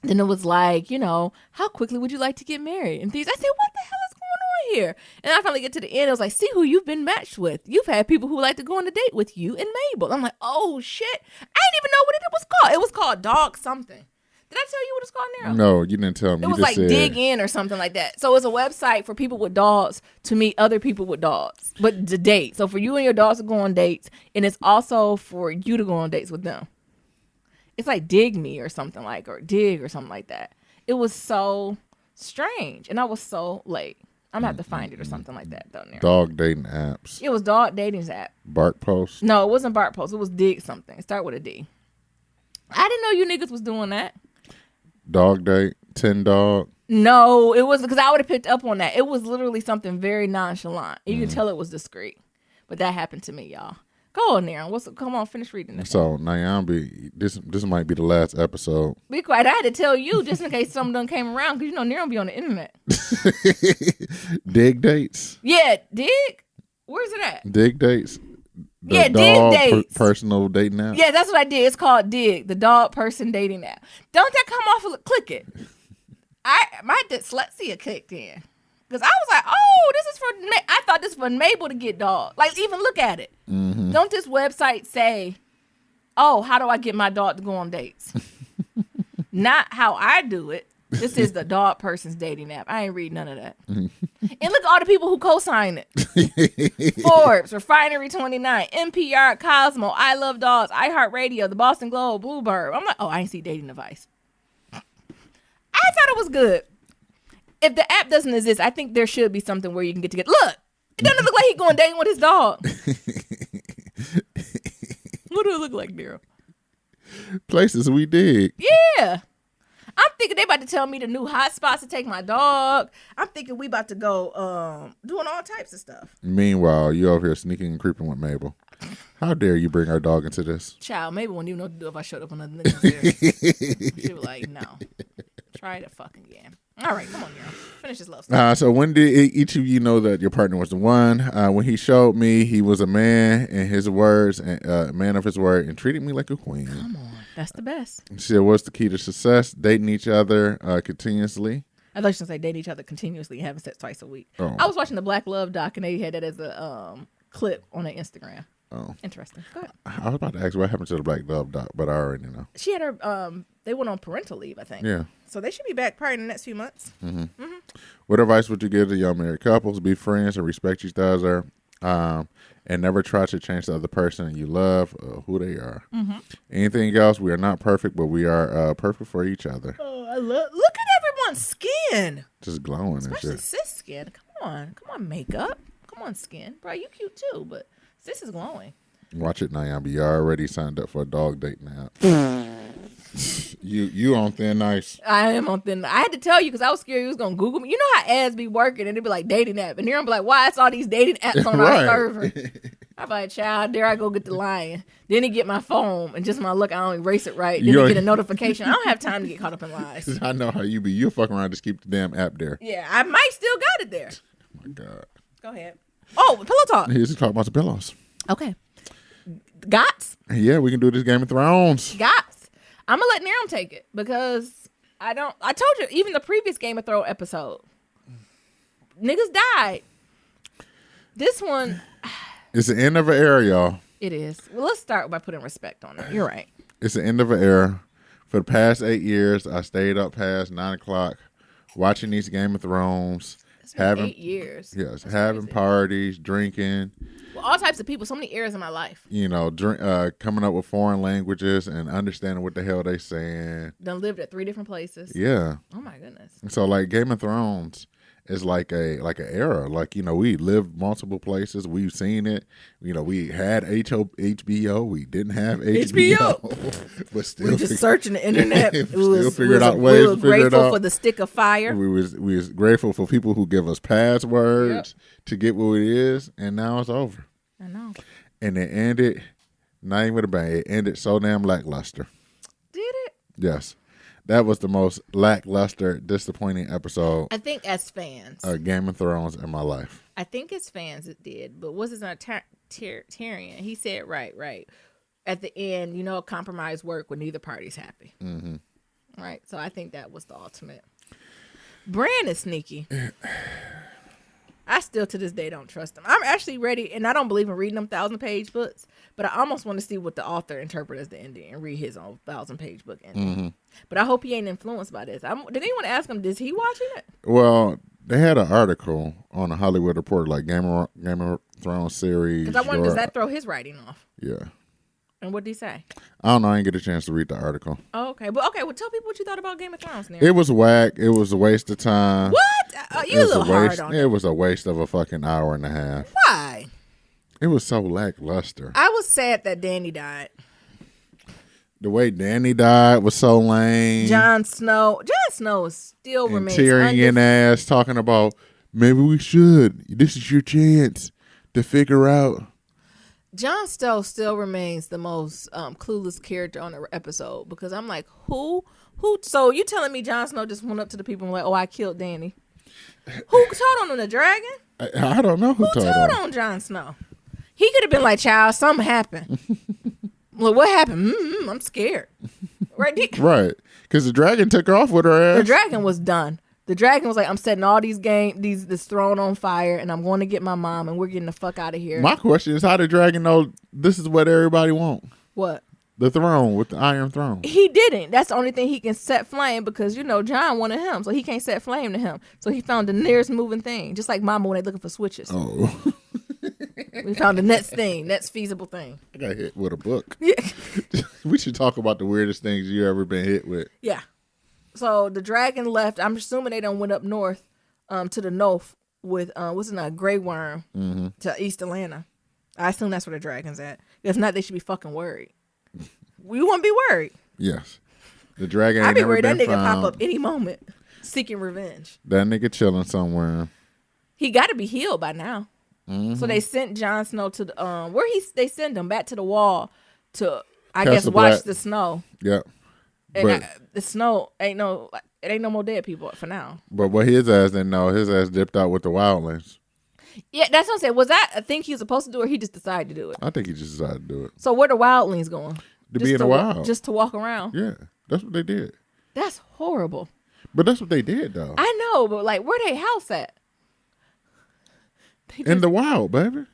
Then it was like, how quickly would you like to get married? And things. I said, what the hell is going on here? And I finally get to the end. It was like, see who you've been matched with. You've had people who like to go on a date with you and Mabel. I'm like, oh, shit. I didn't even know what it was called. It was called Dog something. Did I tell you what it's called, Nero? No, you didn't tell me. It was like Dig In or something like that. So it's a website for people with dogs to meet other people with dogs, but to date. So for you and your dogs to go on dates, and it's also for you to go on dates with them. It's like Dig Me or something or Dig or something like that. It was so strange, and I was so late. I'm gonna have to find it or something like that, though. Nero. Dog dating apps. It was dog dating app. Bark Post. No, it wasn't Bark Post. It was Dig something. It started with a D. I didn't know you niggas was doing that. Dog date, 10 dog. No, it wasn't, because I would have picked up on that. It was literally something very nonchalant. You could tell it was discreet, but that happened to me, y'all. Go on there. Come on, finish reading this. So Nyambi, this might be the last episode. Be quiet. I had to tell you just in case something done came around, because Nero be on the internet. Dig dates. Yeah, Dig. Where's it at? Dig dates. The dog Dig dates. Personal dating app. Yeah, that's what I did. It's called Dig, the dog person dating app. Don't that come off of click it? My dyslexia kicked in. Because I was like, oh, this is for, I thought this was for Mabel to get dog. Like, even look at it. Mm-hmm. Don't this website say, oh, how do I get my dog to go on dates? Not how I do it. This is the dog person's dating app. I ain't read none of that. And look at all the people who co-sign it. Forbes, Refinery 29, NPR, Cosmo, I Love Dogs, iHeartRadio, the Boston Globe, Bluebird. I'm like, oh, I ain't see dating advice. I thought it was good. If the app doesn't exist, I think there should be something where you can get together. Look, it doesn't look like he's going dating with his dog. What do it look like, Nero? Places we dig. Yeah. I'm thinking they about to tell me the new hot spots to take my dog. I'm thinking we about to go doing all types of stuff. Meanwhile, you over here sneaking and creeping with Mabel. How dare you bring our dog into this? Child, Mabel wouldn't even know what to do if I showed up on another nigga's. She was like, no. Try it fucking again. All right, come on, girl. Finish this love story. So when did each of you know that your partner was the one? When he showed me he was a man in his words, and man of his word, and treated me like a queen. Come on. That's the best. She said, what's the key to success? Dating each other continuously. I thought you were going to say dating each other continuously and having sex twice a week. Oh. I was watching the Black Love doc, and they had that as a clip on their Instagram. Oh. Interesting. Go ahead. I was about to ask what happened to the Black Love doc, but I already know. She had her, they went on parental leave, I think. Yeah. So they should be back probably in the next few months. Mm-hmm. Mm-hmm. What advice would you give to young married couples? Be friends and respect each other. And never try to change the other person you love, who they are. Mm-hmm. Anything else, we are not perfect, but we are perfect for each other. Oh, look at everyone's skin. Just glowing. Especially and shit. sis skin. Come on, makeup. Come on, skin. Bro, you cute too, but sis is glowing. Watch it, Nyambi. You already signed up for a dog date now. You on thin ice. I am on thin. I had to tell you because I was scared you was gonna Google me. You know how ads be working and it'd be like dating app, and here I'm like, why it's all these dating apps on our server? I'm like, child, there I go get the lion. Then he get my phone and just my look, I don't erase it right. Then he get a notification. I don't have time to get caught up in lies. I know how you be. You fucking around, just keep the damn app there. Yeah, I might still got it there. Oh my God. Go ahead. Oh, pillow talk. Here's to talk about the pillows. Okay. Gots? Yeah, we can do this Game of Thrones. Gots. I'm gonna let Niram take it because I told you, even the previous Game of Thrones episode, niggas died. This one, it's the end of an era, y'all. It is. Well, let's start by putting respect on it. You're right. It's the end of an era. For the past 8 years, I stayed up past 9 o'clock watching these Game of Thrones, It's been 8 years. Yes, that's having crazy. Parties, drinking. Well, all types of people. So many eras in my life. You know, coming up with foreign languages and understanding what the hell they saying. Done lived at 3 different places. Yeah. Oh my goodness. So like Game of Thrones is like an era. Like, you know, we lived multiple places. We've seen it. You know, we had HBO. We didn't have HBO. But still, we just searching the internet. Still figured out ways. We were grateful for the stick of fire. We was grateful for people who give us passwords to get what it is, and now it's over. I know. And it ended, not even with a bang. It ended so damn lackluster. Did it? Yes. That was the most lackluster, disappointing episode. I think as fans. Of Game of Thrones in my life. I think as fans it did. But was it not Tyrion? He said, right. At the end, you know, a compromise worked when neither party's happy. Mm-hmm. Right. So I think that was the ultimate. Bran is sneaky. I still to this day don't trust him. I'm actually ready, and I don't believe in reading them 1,000-page books, but I almost want to see what the author interprets as the ending and read his own 1,000-page book ending. Mm-hmm. But I hope he ain't influenced by this. Did anyone ask him, is he watching it? Well, they had an article on the Hollywood Reporter, like Game of Thrones series. Because I wonder, does that throw his writing off? Yeah. And what did he say? I don't know. I didn't get a chance to read the article. Oh, okay. Well, tell people what you thought about Game of Thrones now. It was whack. It was a waste of time. What? You a little hard on it. It was a waste of a fucking hour and a half. Why? It was so lackluster. I was sad that Dany died. The way Dany died was so lame. Jon Snow still remains Tyrion ass talking about, maybe we should. This is your chance to figure out. Jon Snow still remains the most clueless character on the episode, because I'm like, who? So you telling me Jon Snow just went up to the people and like, oh, I killed Dany? Who told on him? The dragon? I don't know who told on Jon Snow. He could have been like, child, something happened. Well, what happened? I'm scared. Right? Right. Because the dragon took off with her ass. The dragon was done. The dragon was like, I'm setting all these this throne on fire, and I'm going to get my mom, and we're getting the fuck out of here. My question is, how did the dragon know this is what everybody want? What? The throne, with the Iron Throne. He didn't. That's the only thing he can set flame, because, you know, John wanted him, so he can't set flame to him. So he found the nearest moving thing, just like Mama when they looking for switches. Oh. We found the next feasible thing. I got hit with a book. Yeah. We should talk about the weirdest things you ever been hit with. Yeah. So the dragon left. I'm assuming they done went up north, to the north with Grey Worm to East Atlanta. I assume that's where the dragon's at. If not, they should be fucking worried. We wouldn't be worried. Yes. The dragon ain't I'd be never worried been that nigga found. pop up any moment, seeking revenge. That nigga chilling somewhere. He got to be healed by now. Mm-hmm. So they sent Jon Snow to the they send him back to the wall to Test watch the snow. Yep. And the snow ain't no more dead people for now. But what his ass didn't know, his ass dipped out with the wildlings. Yeah, that's what I'm saying. Was that a thing he was supposed to do, or he just decided to do it? I think he just decided to do it. So where the wildlings going? To be in the wild. Just to walk around? Yeah, that's what they did. That's horrible. But that's what they did, though. I know, but like, where they house at? In the wild, baby.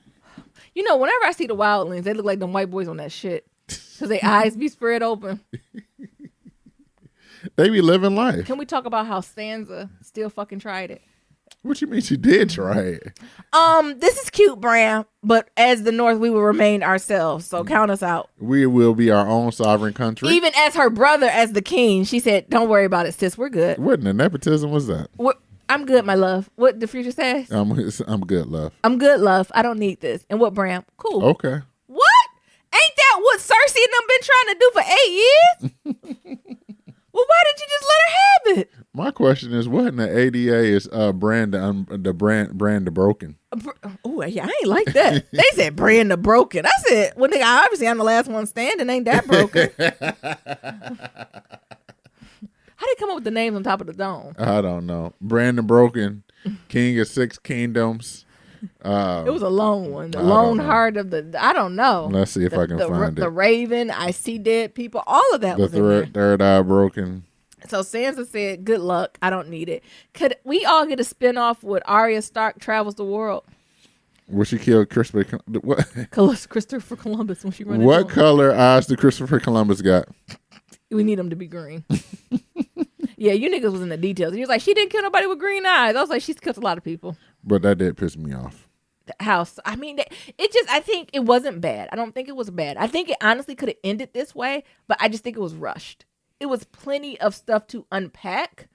You know, whenever I see the wildlings, they look like them white boys on that shit. Because their eyes be spread open. They be living life. Can we talk about how Sansa still fucking tried it? What you mean she did try it? This is cute, Bram, but as the North, we will remain ourselves. So count us out. We will be our own sovereign country. Even as her brother, as the king, she said, don't worry about it, sis. We're good. What in the nepotism was that? I'm good, my love. What the future says? I'm good, love. I'm good, love. I don't need this. And what, Bram? Cool. Okay. What? Ain't that what Cersei and them been trying to do for 8 years? Well, why did you just let her have it? My question is, what in the ADA is brand the broken? Oh, yeah, I ain't like that. They said brand the broken. I said, well, nigga, obviously I'm the last one standing. Ain't that broken? How did they come up with the names on top of the dome? I don't know. Brandon Broken, King of Six Kingdoms. It was a long one. The lone heart of the, I don't know. Let's see if I can find it. The Raven, I See Dead People, all of that was in there. Third eye broken. So Sansa said, good luck. I don't need it. Could we all get a spinoff with Arya Stark travels the world? Will she kill Christopher Columbus when she runs. What color eyes did Christopher Columbus got? We need them to be green. Yeah, you niggas was in the details. He was like, she didn't kill nobody with green eyes. I was like, she's killed a lot of people. But that did piss me off. The house. I mean, it just, I think it wasn't bad. I don't think it was bad. I think it honestly could have ended this way, but I just think it was rushed. It was plenty of stuff to unpack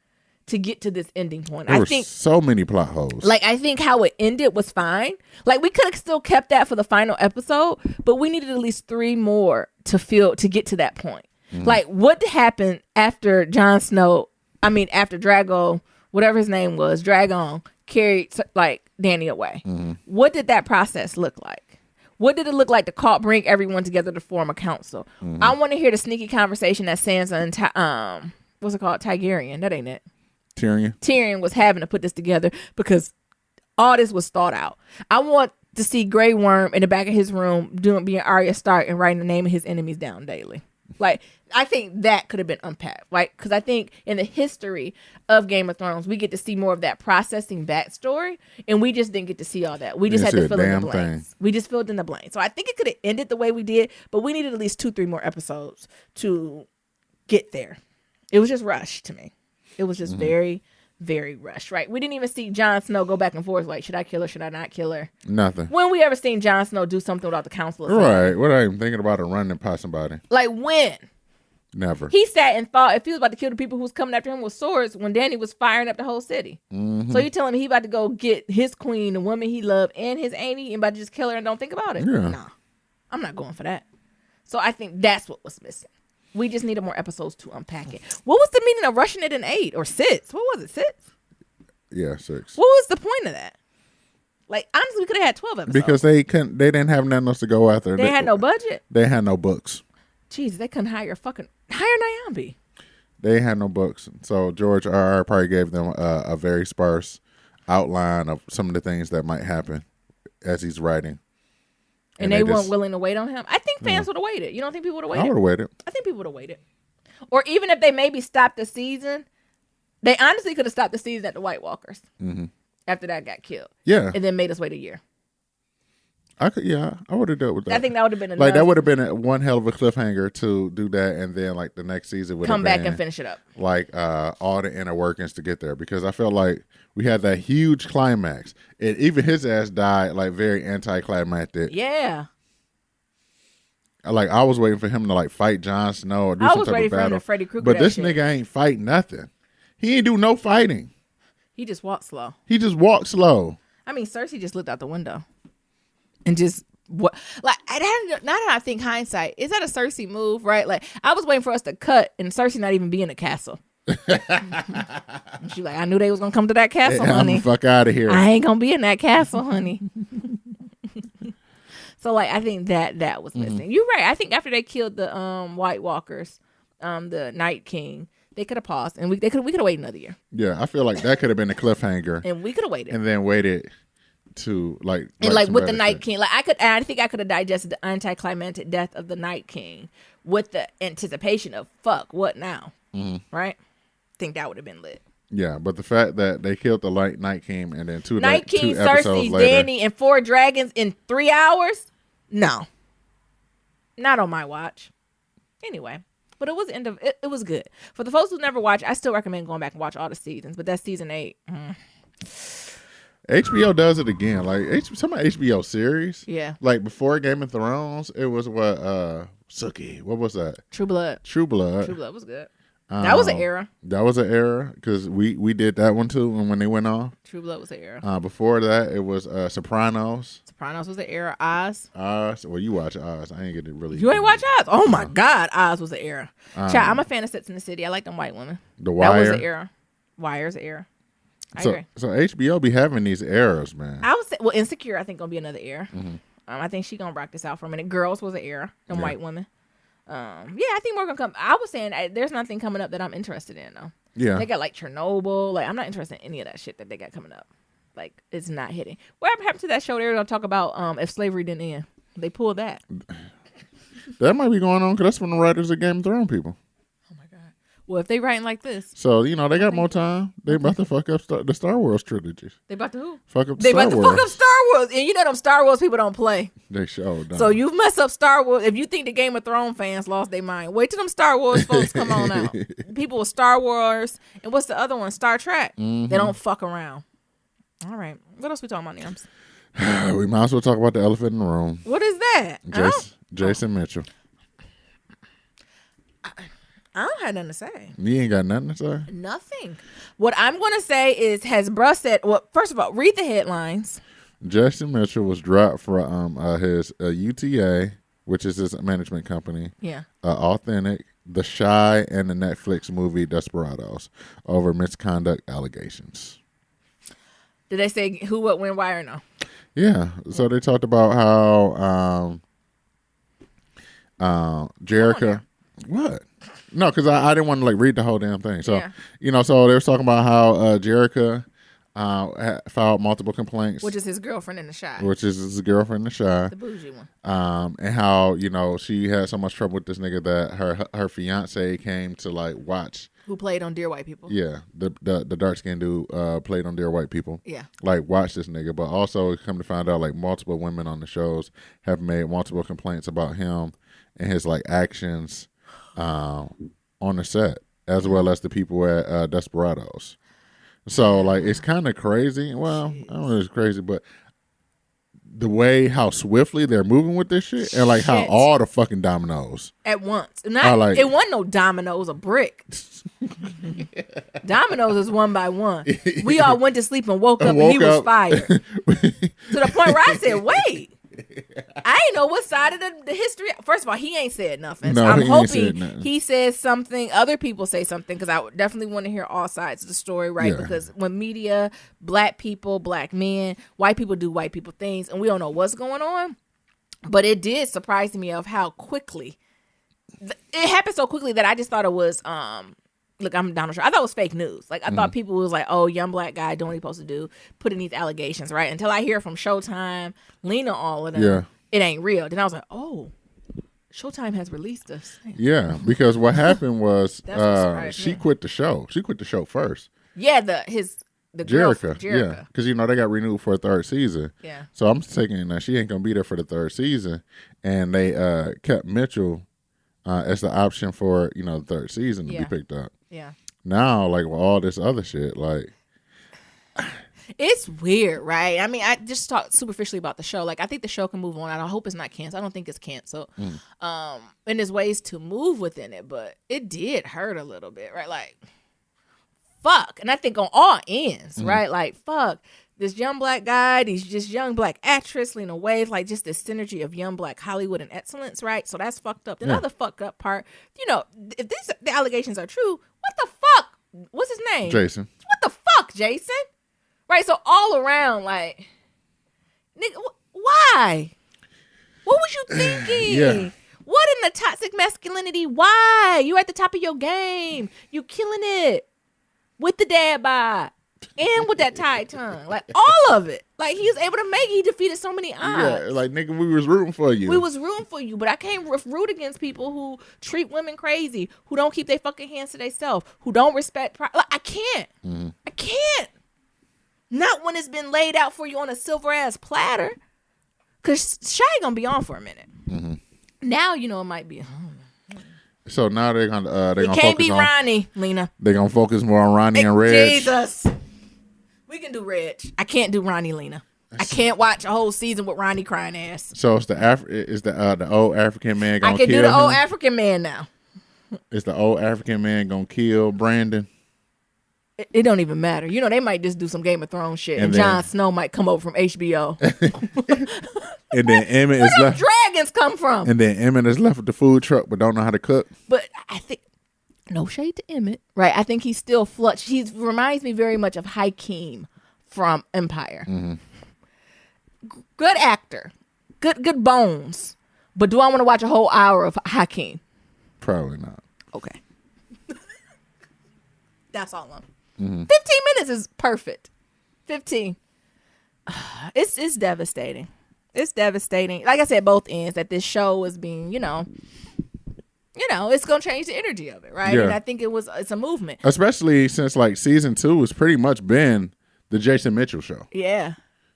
to get to this ending point. There were so many plot holes. Like, I think how it ended was fine. Like, we could have still kept that for the final episode, but we needed at least 3 more to get to that point. Like, what happened after Jon Snow, after Drago, whatever his name was, Dragon, carried, like, Dany away? What did that process look like? What did it look like to bring everyone together to form a council? I want to hear the sneaky conversation that Sansa and, what's it called? Targaryen. That ain't it. Tyrion was having to put this together because all this was thought out. I want to see Grey Worm in the back of his room being Arya Stark and writing the name of his enemies down daily. Like, I think that could have been unpacked, right? Because I think in the history of Game of Thrones, we get to see more of that processing backstory, and we just didn't get to see all that. We just had to fill in the blanks. We just filled in the blanks. So I think it could have ended the way we did, but we needed at least 2-3 more episodes to get there. It was just rushed to me. It was just very, very rushed, right? We didn't even see Jon Snow go back and forth, like, should I kill her, should I not kill her? Nothing. When we ever seen Jon Snow do something without the council? Right. What are you even thinking about a running past somebody? Like, when? Never. He sat and thought if he was about to kill the people who was coming after him with swords when Dany was firing up the whole city. So you telling me he about to go get his queen, the woman he loved, and his auntie, and about to just kill her and don't think about it? Yeah. Nah. I'm not going for that. So I think that's what was missing. We just needed more episodes to unpack it. What was the meaning of rushing it in 8 or 6? What was it, 6? Yeah, 6. What was the point of that? Like, honestly, we could have had 12 episodes. Because they didn't have nothing else to go after. They had no budget. They had no books. Jeez, they couldn't hire Nyambi. They had no books. So George R.R. probably gave them a very sparse outline of some of the things that might happen as he's writing. And they weren't willing to wait on him. I think fans would have waited. You don't think people would have waited? I would have waited. I think people would have waited. Or even if they maybe stopped the season, they honestly could have stopped the season at the White Walkers after that got killed. Yeah. And then made us wait a year. I would have dealt with that. I think that would have been enough. Like, that would have been one hell of a cliffhanger to do that, and then, like, the next season would come back and finish it up. Like, all the inner workings to get there. Because I felt like we had that huge climax. And even his ass died, like, very anticlimactic. Yeah. Like, I was waiting for him to, like, fight Jon Snow or do some type of battle. I was ready for him to Freddy Krueger. But this nigga ain't fight nothing. He ain't do no fighting. He just walked slow. I mean, Cersei just looked out the window. And just what? Like, now that I think hindsight, is that a Cersei move, right? Like, I was waiting for us to cut and Cersei not even be in the castle. She like, I knew they was gonna come to that castle, honey. Fuck out of here. I ain't gonna be in that castle, honey. So, like, I think that was missing. You're right. I think after they killed the White Walkers, the Night King, they could have paused and we could have waited another year. Yeah, I feel like that could have been a cliffhanger, and we could have waited, and then waited to like with the Night King. Like, I think I could have digested the anticlimactic death of the Night King with the anticipation of what now, right? I think that would have been lit. Yeah, but the fact that they killed the Night King and then two King, Cersei, Dany, and 4 dragons in 3 hours. No, not on my watch. Anyway, but it was it was good for the folks who never watched. I still recommend going back and watch all the seasons, but that's season 8. HBO does it again. Like, some of HBO series. Yeah. Like, before Game of Thrones, it was Sookie. What was that? True Blood. True Blood was good. That was an era. That was an era because we did that one too when they went off. True Blood was an era. Before that, it was Sopranos. Sopranos was an era. Oz. Well, you watch Oz. I ain't get it really. You ain't watch Oz? Oh my God, Oz was an era. Child, I'm a fan of Sex in the City. I like them white women. The Wire. That was an era. Wire's an era. I agree. So HBO be having these eras, man. I would say, Insecure, I think, gonna be another era. I think she gonna rock this out for a minute. Girls was an era. Them white women. I think more gonna come. I was saying there's nothing coming up that I'm interested in though. Yeah, they got like Chernobyl. Like, I'm not interested in any of that shit that they got coming up. Like, it's not hitting. What happened to that show they were gonna talk about if slavery didn't end? They pulled that. That might be going on because that's from the writers of Game of Thrones people. Oh my God. Well, if they writing like this. So, they got more time. They about to fuck up the Star Wars trilogies. They about to who? Fuck up They Star about to Wars. fuck up Star Wars. And you know them Star Wars people don't play. They sure don't. So you mess up Star Wars. If you think the Game of Thrones fans lost their mind, wait till them Star Wars folks come on out. People with Star Wars. And what's the other one? Star Trek. They don't fuck around. All right. What else we talking about, Nams? We might as well talk about the elephant in the room. What is that? Jason Mitchell. I don't have nothing to say. You ain't got nothing to say? Nothing. What I'm going to say is, has Bruh said, well, first of all, read the headlines. Jason Mitchell was dropped from his UTA, which is his management company. Yeah. Authentic, The Shy, and the Netflix movie Desperados over misconduct allegations. Did they say who, what, when, why, or no? Yeah. So they talked about how Jerica. What? No, because I didn't want to read the whole damn thing. So so they was talking about how Jerica filed multiple complaints, which is his girlfriend in The Shy. The bougie one. And how she had so much trouble with this nigga that her fiance came to watch. Who played on Dear White People? Yeah, the dark skinned dude played on Dear White People. Yeah, watch this nigga, but also come to find out multiple women on the shows have made multiple complaints about him and his actions on the set, as well as the people at Desperados. So it's kind of crazy. Well, I don't know if it's crazy, but the way how swiftly they're moving with this shit, and how all the fucking dominoes at once. Not it wasn't no dominoes, a brick. Dominoes is one by one. We all went to sleep and woke up and he was fired. To the point where I said, wait. I ain't know what side of the history. First of all, he ain't said nothing. So I'm hoping he says something. Other people say something, because I definitely want to hear all sides of the story, right? Yeah. Because when media, black people, black men, white people do white people things, and we don't know what's going on. But it did surprise me of how quickly it happened, so quickly that I just thought it was look, I'm Donald Trump. I thought it was fake news. I thought people was oh, young black guy doing what he's supposed to do, putting these allegations, right? Until I hear from Showtime, Lena, all of them, it ain't real. Then I was like, oh, Showtime has released us. Yeah, because what happened was she quit the show. She quit the show first. Yeah, the Jerica. Yeah, because they got renewed for a third season. Yeah. So I'm thinking that she ain't gonna be there for the third season, and they kept Mitchell as the option for the third season to be picked up. Yeah. Now, with all this other shit, it's weird, right? I mean, I just talked superficially about the show. I think the show can move on. I hope it's not canceled. I don't think it's canceled. And there's ways to move within it, but it did hurt a little bit, right? Fuck. And I think on all ends, right? Fuck. This young black guy, these just young black actress, Lena Waithe, just this synergy of young black Hollywood and excellence, right? So that's fucked up. The other fucked up part, if the allegations are true, what the fuck? What's his name? Jason. What the fuck, Jason? Right? So all around, nigga, why? What was you thinking? Yeah. What in the toxic masculinity? Why? You at the top of your game. You killing it with the dad bod. And with that tied tongue. All of it. He was able to make it. He defeated so many odds. Yeah, nigga, we was rooting for you. We was rooting for you, but I can't root against people who treat women crazy, who don't keep their fucking hands to themselves, who don't respect I can't. I can't. Not when it's been laid out for you on a silver-ass platter. Because Shy gonna be on for a minute. Now, it might be... So now they're gonna it can't be Ronnie, Lena. They're gonna focus more on Ronnie and Reg. Jesus. We can do Reg. I can't do Ronnie, Lena. I can't watch a whole season with Ronnie crying ass. So it's the old African man gonna kill him? I can do the old African man now. Is the old African man gonna kill Brandon? It don't even matter. They might just do some Game of Thrones shit, and Jon Snow might come over from HBO. And then Emmett is left. Where do dragons come from? And then Emmett is left with the food truck, but don't know how to cook. But I think, no shade to Emmett, right? I think he's still flutch. He reminds me very much of Hakeem from Empire. Good actor, good bones. But do I want to watch a whole hour of Hakeem? Probably not. Okay. That's all I'm. 15 minutes is perfect. 15. It's devastating. It's devastating. Like I said, both ends, that this show is being, you know, it's gonna change the energy of it, right? Yeah. And I think it's a movement, especially since like season 2 has pretty much been the Jason Mitchell show. Yeah.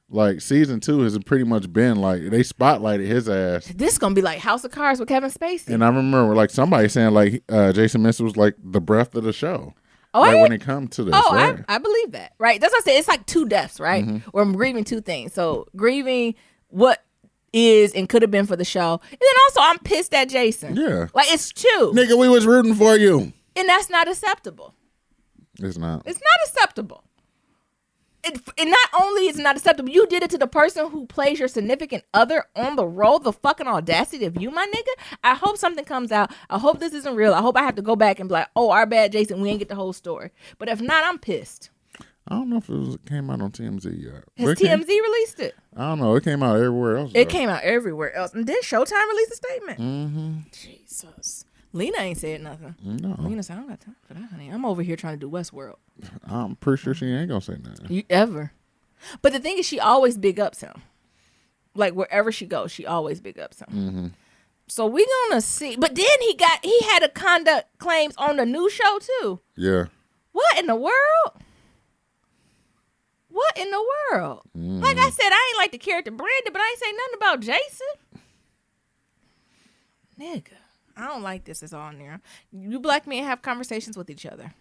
Like season 2 has pretty much been like they spotlighted his ass. This is gonna be like House of Cards with Kevin Spacey. And I remember like somebody saying like Jason Mitchell was like the breath of the show. Oh, like when it comes to this. Right? I believe that. Right. That's what I said. It's like 2 deaths, right? Mm-hmm. Where I'm grieving 2 things. So grieving what is and could have been for the show, and then also I'm pissed at Jason. Yeah. Like it's 2. Nigga, we was rooting for you. And that's not acceptable. It's not. It's not acceptable. And not only is it not acceptable, you did it to the person who plays your significant other on the role. The fucking audacity of you, my nigga. I hope something comes out. I hope this isn't real. I hope I have to go back and be like, oh, our bad, Jason. We ain't get the whole story. But if not, I'm pissed. I don't know if it came out on TMZ yet. Has TMZ released it? I don't know. It came out everywhere else. It came out everywhere else. And did Showtime release a statement? Mm-hmm. Jesus. Lena ain't said nothing. No. Lena said, I don't got time for that, honey. I'm over here trying to do Westworld. I'm pretty sure she ain't gonna say nothing. You ever. But the thing is, she always big ups him. Like, wherever she goes, she always big ups him. Mm-hmm. So we gonna see. But then he had a conduct claims on the new show, too. Yeah. What in the world? What in the world? Like I said, I ain't like the character Brandon, but I ain't say nothing about Jason. Nigga, I don't like this. It's all in there. You black men have conversations with each other.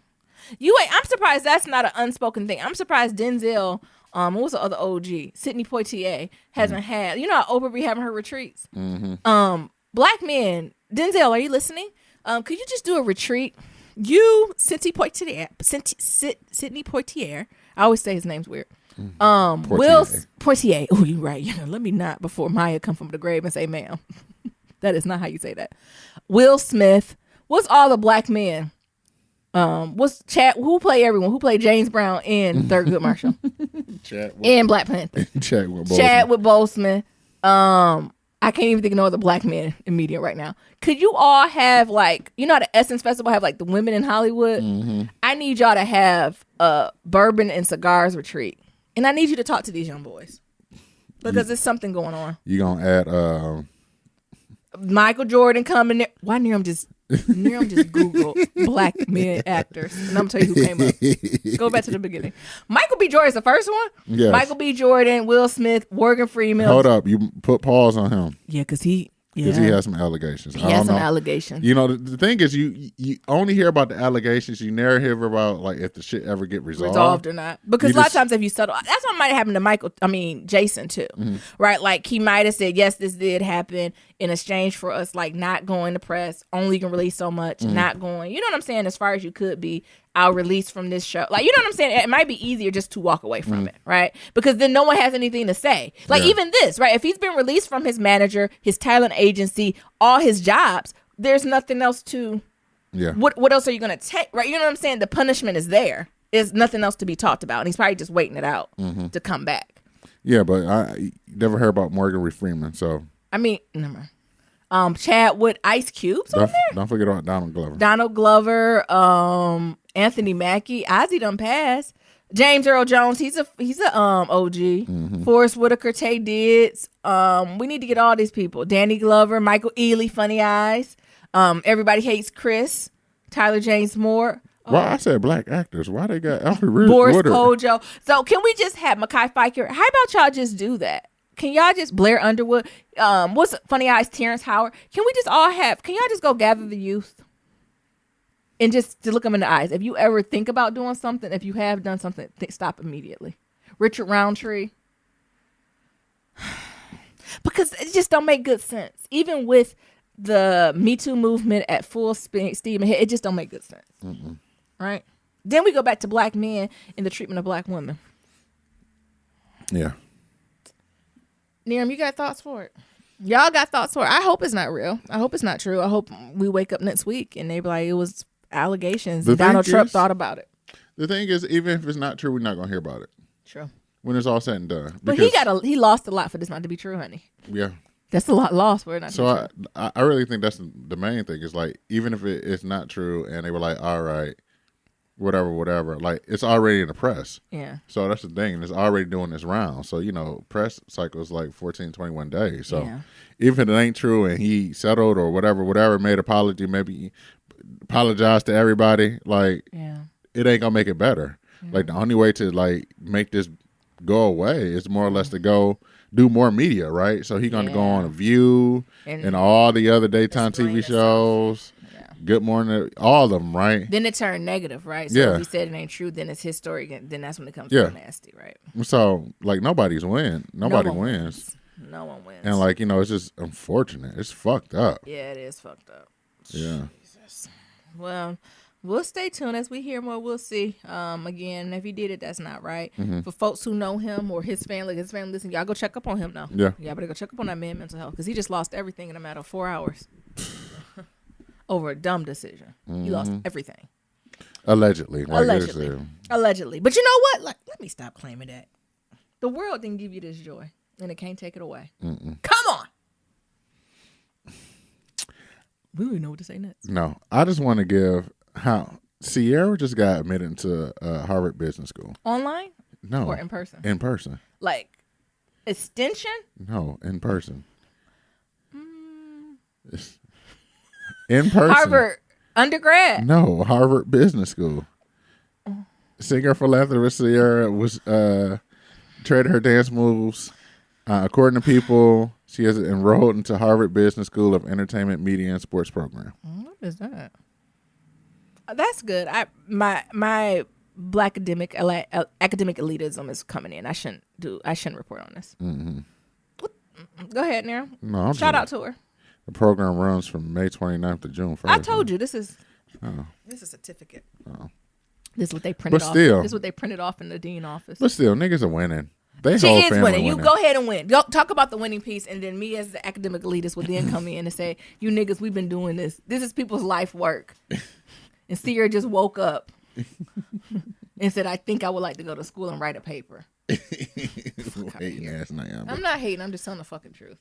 I'm surprised that's not an unspoken thing. I'm surprised Denzel, what was the other OG? Sidney Poitier hasn't had, you know how Oprah be having her retreats? Mm-hmm. Black men, Denzel, are you listening? Could you just do a retreat? You, Sidney Poitier, I always say his name's weird. Will Poitier. Oh, you right. Let me not before Maya come from the grave and say, ma'am. That is not how you say that. Will Smith. What's all the black men? What's Chad? Who play everyone? Who played James Brown in Thurgood Marshall? And Black Panther. Chadwick Boseman. I can't even think of no other black men in media right now. Could you all have like, you know how the Essence Festival have like the women in Hollywood? Mm-hmm. I need y'all to have a bourbon and cigars retreat. And I need you to talk to these young boys. Because there's something going on. You gonna add Michael Jordan coming there. Why Nerum just Google black men actors. And I'm gonna tell you who came up. Go back to the beginning. Michael B. Jordan's the first one. Yes. Michael B. Jordan, Will Smith, Morgan Freeman. Hold up, you put pause on him. Yeah, because he has some allegations. He has some allegations. You know, the thing is, you only hear about the allegations. You never hear about like if the shit ever get resolved or not. Because a lot of times if you settle, that's what might happen to Jason too, right? Like he might have said, yes, this did happen in exchange for us like not going to press. Only can release so much. Not going. You know what I'm saying? As far as you could be. I'll release from this show. Like, you know what I'm saying? It might be easier just to walk away from it, right? Because then no one has anything to say. Like, even this, right? If he's been released from his manager, his talent agency, all his jobs, there's nothing else to... Yeah. What else are you going to take, right? You know what I'm saying? The punishment is there. There's nothing else to be talked about. And he's probably just waiting it out to come back. Yeah, but I never heard about Morgan Freeman, so... I mean, never mind. Chad with Ice Cube's on there? Don't forget about Donald Glover. Donald Glover, Anthony Mackie, Ozzy done passed. James Earl Jones, he's a OG. Forrest Whitaker, Tay Diggs. We need to get all these people. Danny Glover, Michael Ealy, Funny Eyes. Everybody Hates Chris. Tyler James Moore. Well, I said black actors. Why they got Alfred Boris Woodard? Kojo. So can we just have Mekhi Phifer? How about y'all just do that? Can y'all just Blair Underwood? What's Funny Eyes? Terrence Howard. Can we just all have? Can y'all just go gather the youth? And just to look them in the eyes. If you ever think about doing something, if you have done something, stop immediately. Richard Roundtree. Because it just don't make good sense. Even with the Me Too movement at full steam ahead, it just don't make good sense. Right? Then we go back to black men and the treatment of black women. Yeah. Nerum, you got thoughts for it? Y'all got thoughts for it? I hope it's not real. I hope it's not true. I hope we wake up next week and they be like, it was allegations. Donald Trump thought about it. The thing is, even if it's not true, we're not gonna hear about it. True. When it's all said and done. But he lost a lot for this not to be true, honey. Yeah. That's a lot lost for it not to be true. I really think that's the main thing. Is like, even if it's not true and they were like, all right, whatever. Like, it's already in the press. Yeah. So that's the thing. It's already doing this round. So, press cycle is like 14, 21 days. So even if it ain't true and he settled or whatever, made apology, maybe apologize to everybody, like, it ain't going to make it better. Like, the only way to, like, make this go away is more or less to go do more media, right? So he going to go on A View and all the other daytime TV shows. Good Morning, all of them, right? Then it turned negative, right? So if he said it ain't true, then it's his story again. Then that's when it comes real nasty, right? So, like, nobody wins. No one wins. And, like, it's just unfortunate. It's fucked up. Yeah, it is fucked up. Yeah. Jesus. Well, we'll stay tuned as we hear more. We'll see. Again, if he did it, that's not right. For folks who know him or his family, listen, y'all go check up on him now. Yeah. Y'all better go check up on that man's mental health because he just lost everything in a matter of 4 hours. Over a dumb decision. He lost everything. Allegedly. But you know what? Like, let me stop claiming that. The world didn't give you this joy, and it can't take it away. Come on. We don't even know what to say next. No. I just want to give how Sierra just got admitted into Harvard Business School. Online? No. Or in person? In person. Like, extension? No, in person. In person. Harvard undergrad? No, Harvard Business School. Singer philanthropist Sierra was traded her dance moves. According to People, she has enrolled into Harvard Business School of Entertainment, Media, and Sports program. What is that? That's good. My black academic elitism is coming in. I shouldn't report on this. Go ahead, Nero. No, shout out to her. The program runs from May 29th to June 1st. I told you this is a certificate. This is what they printed off. Still, this is what they printed off in the dean office. But still, niggas are winning. She is winning. You go ahead and win. Go talk about the winning piece, and then me as the academic elitist will then come in and say, "You niggas, we've been doing this. This is people's life work." And Sierra just woke up and said, "I think I would like to go to school and write a paper." Hating ass Naomi. I'm not hating. I'm just telling the fucking truth.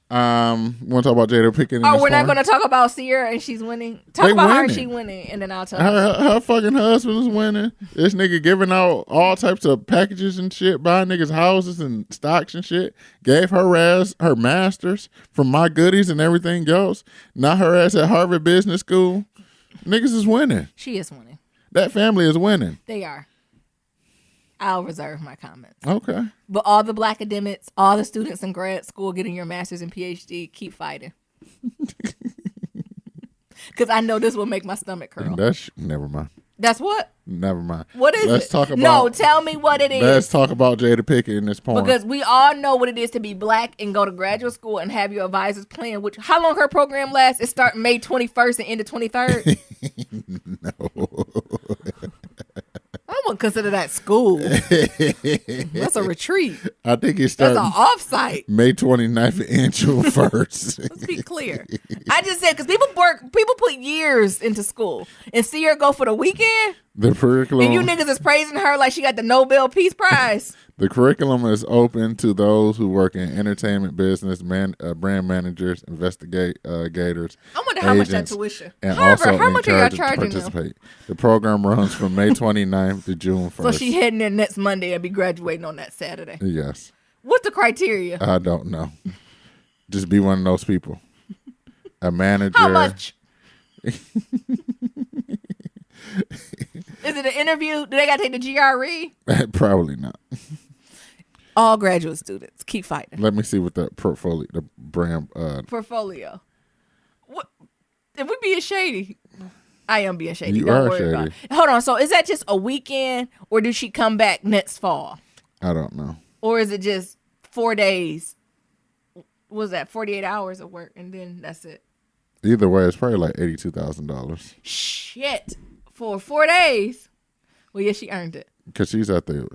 Want to talk about Jada Pinkett? Oh, we're not going to talk about Sierra and she's winning. Talk about her and she winning, and then I'll tell her fucking husband is winning. This nigga giving out all types of packages and shit, buying niggas houses and stocks and shit. Gave her ass her masters from My Goodies and everything else. Not her ass at Harvard Business School. Niggas is winning. She is winning. That family is winning. They are. I'll reserve my comments. Okay. But all the black academics, all the students in grad school getting your master's and PhD, keep fighting. Because I know this will make my stomach curl. Never mind. That's what? Never mind. What is Let's it? talk about. No, tell me what it is. Let's talk about Jada Pinkett in this porn. Because we all know what it is to be black and go to graduate school and have your advisors plan. How long her program lasts? It starts May 21st and end the 23rd. No. I wouldn't consider that school. That's a retreat. I think it starts. That's an offsite. May 29th and June 1st. Let's be clear. I just said because people put years into school and see her go for the weekend. The curriculum. And you niggas is praising her like she got the Nobel Peace Prize. The curriculum is open to those who work in entertainment business, brand managers, investigators. I wonder how much that tuition. And Harvard, also how much are y'all charging them? The program runs from May 29th to June 1st. So she heading in next Monday and be graduating on that Saturday. Yes. What's the criteria? I don't know. Just be one of those people. A manager. How much? Is it an interview? Do they got to take the GRE? Probably not. All graduate students, keep fighting. Let me see what the portfolio, the brand portfolio. What if we being shady? I am being shady. You Don't are worry shady. about it. Hold on. So is that just a weekend, or does she come back next fall? I don't know. Or is it just 4 days? Was that 48 hours of work and then that's it? Either way, it's probably like $82,000. Shit. For 4 days. Well, yeah, she earned it. Because she's at the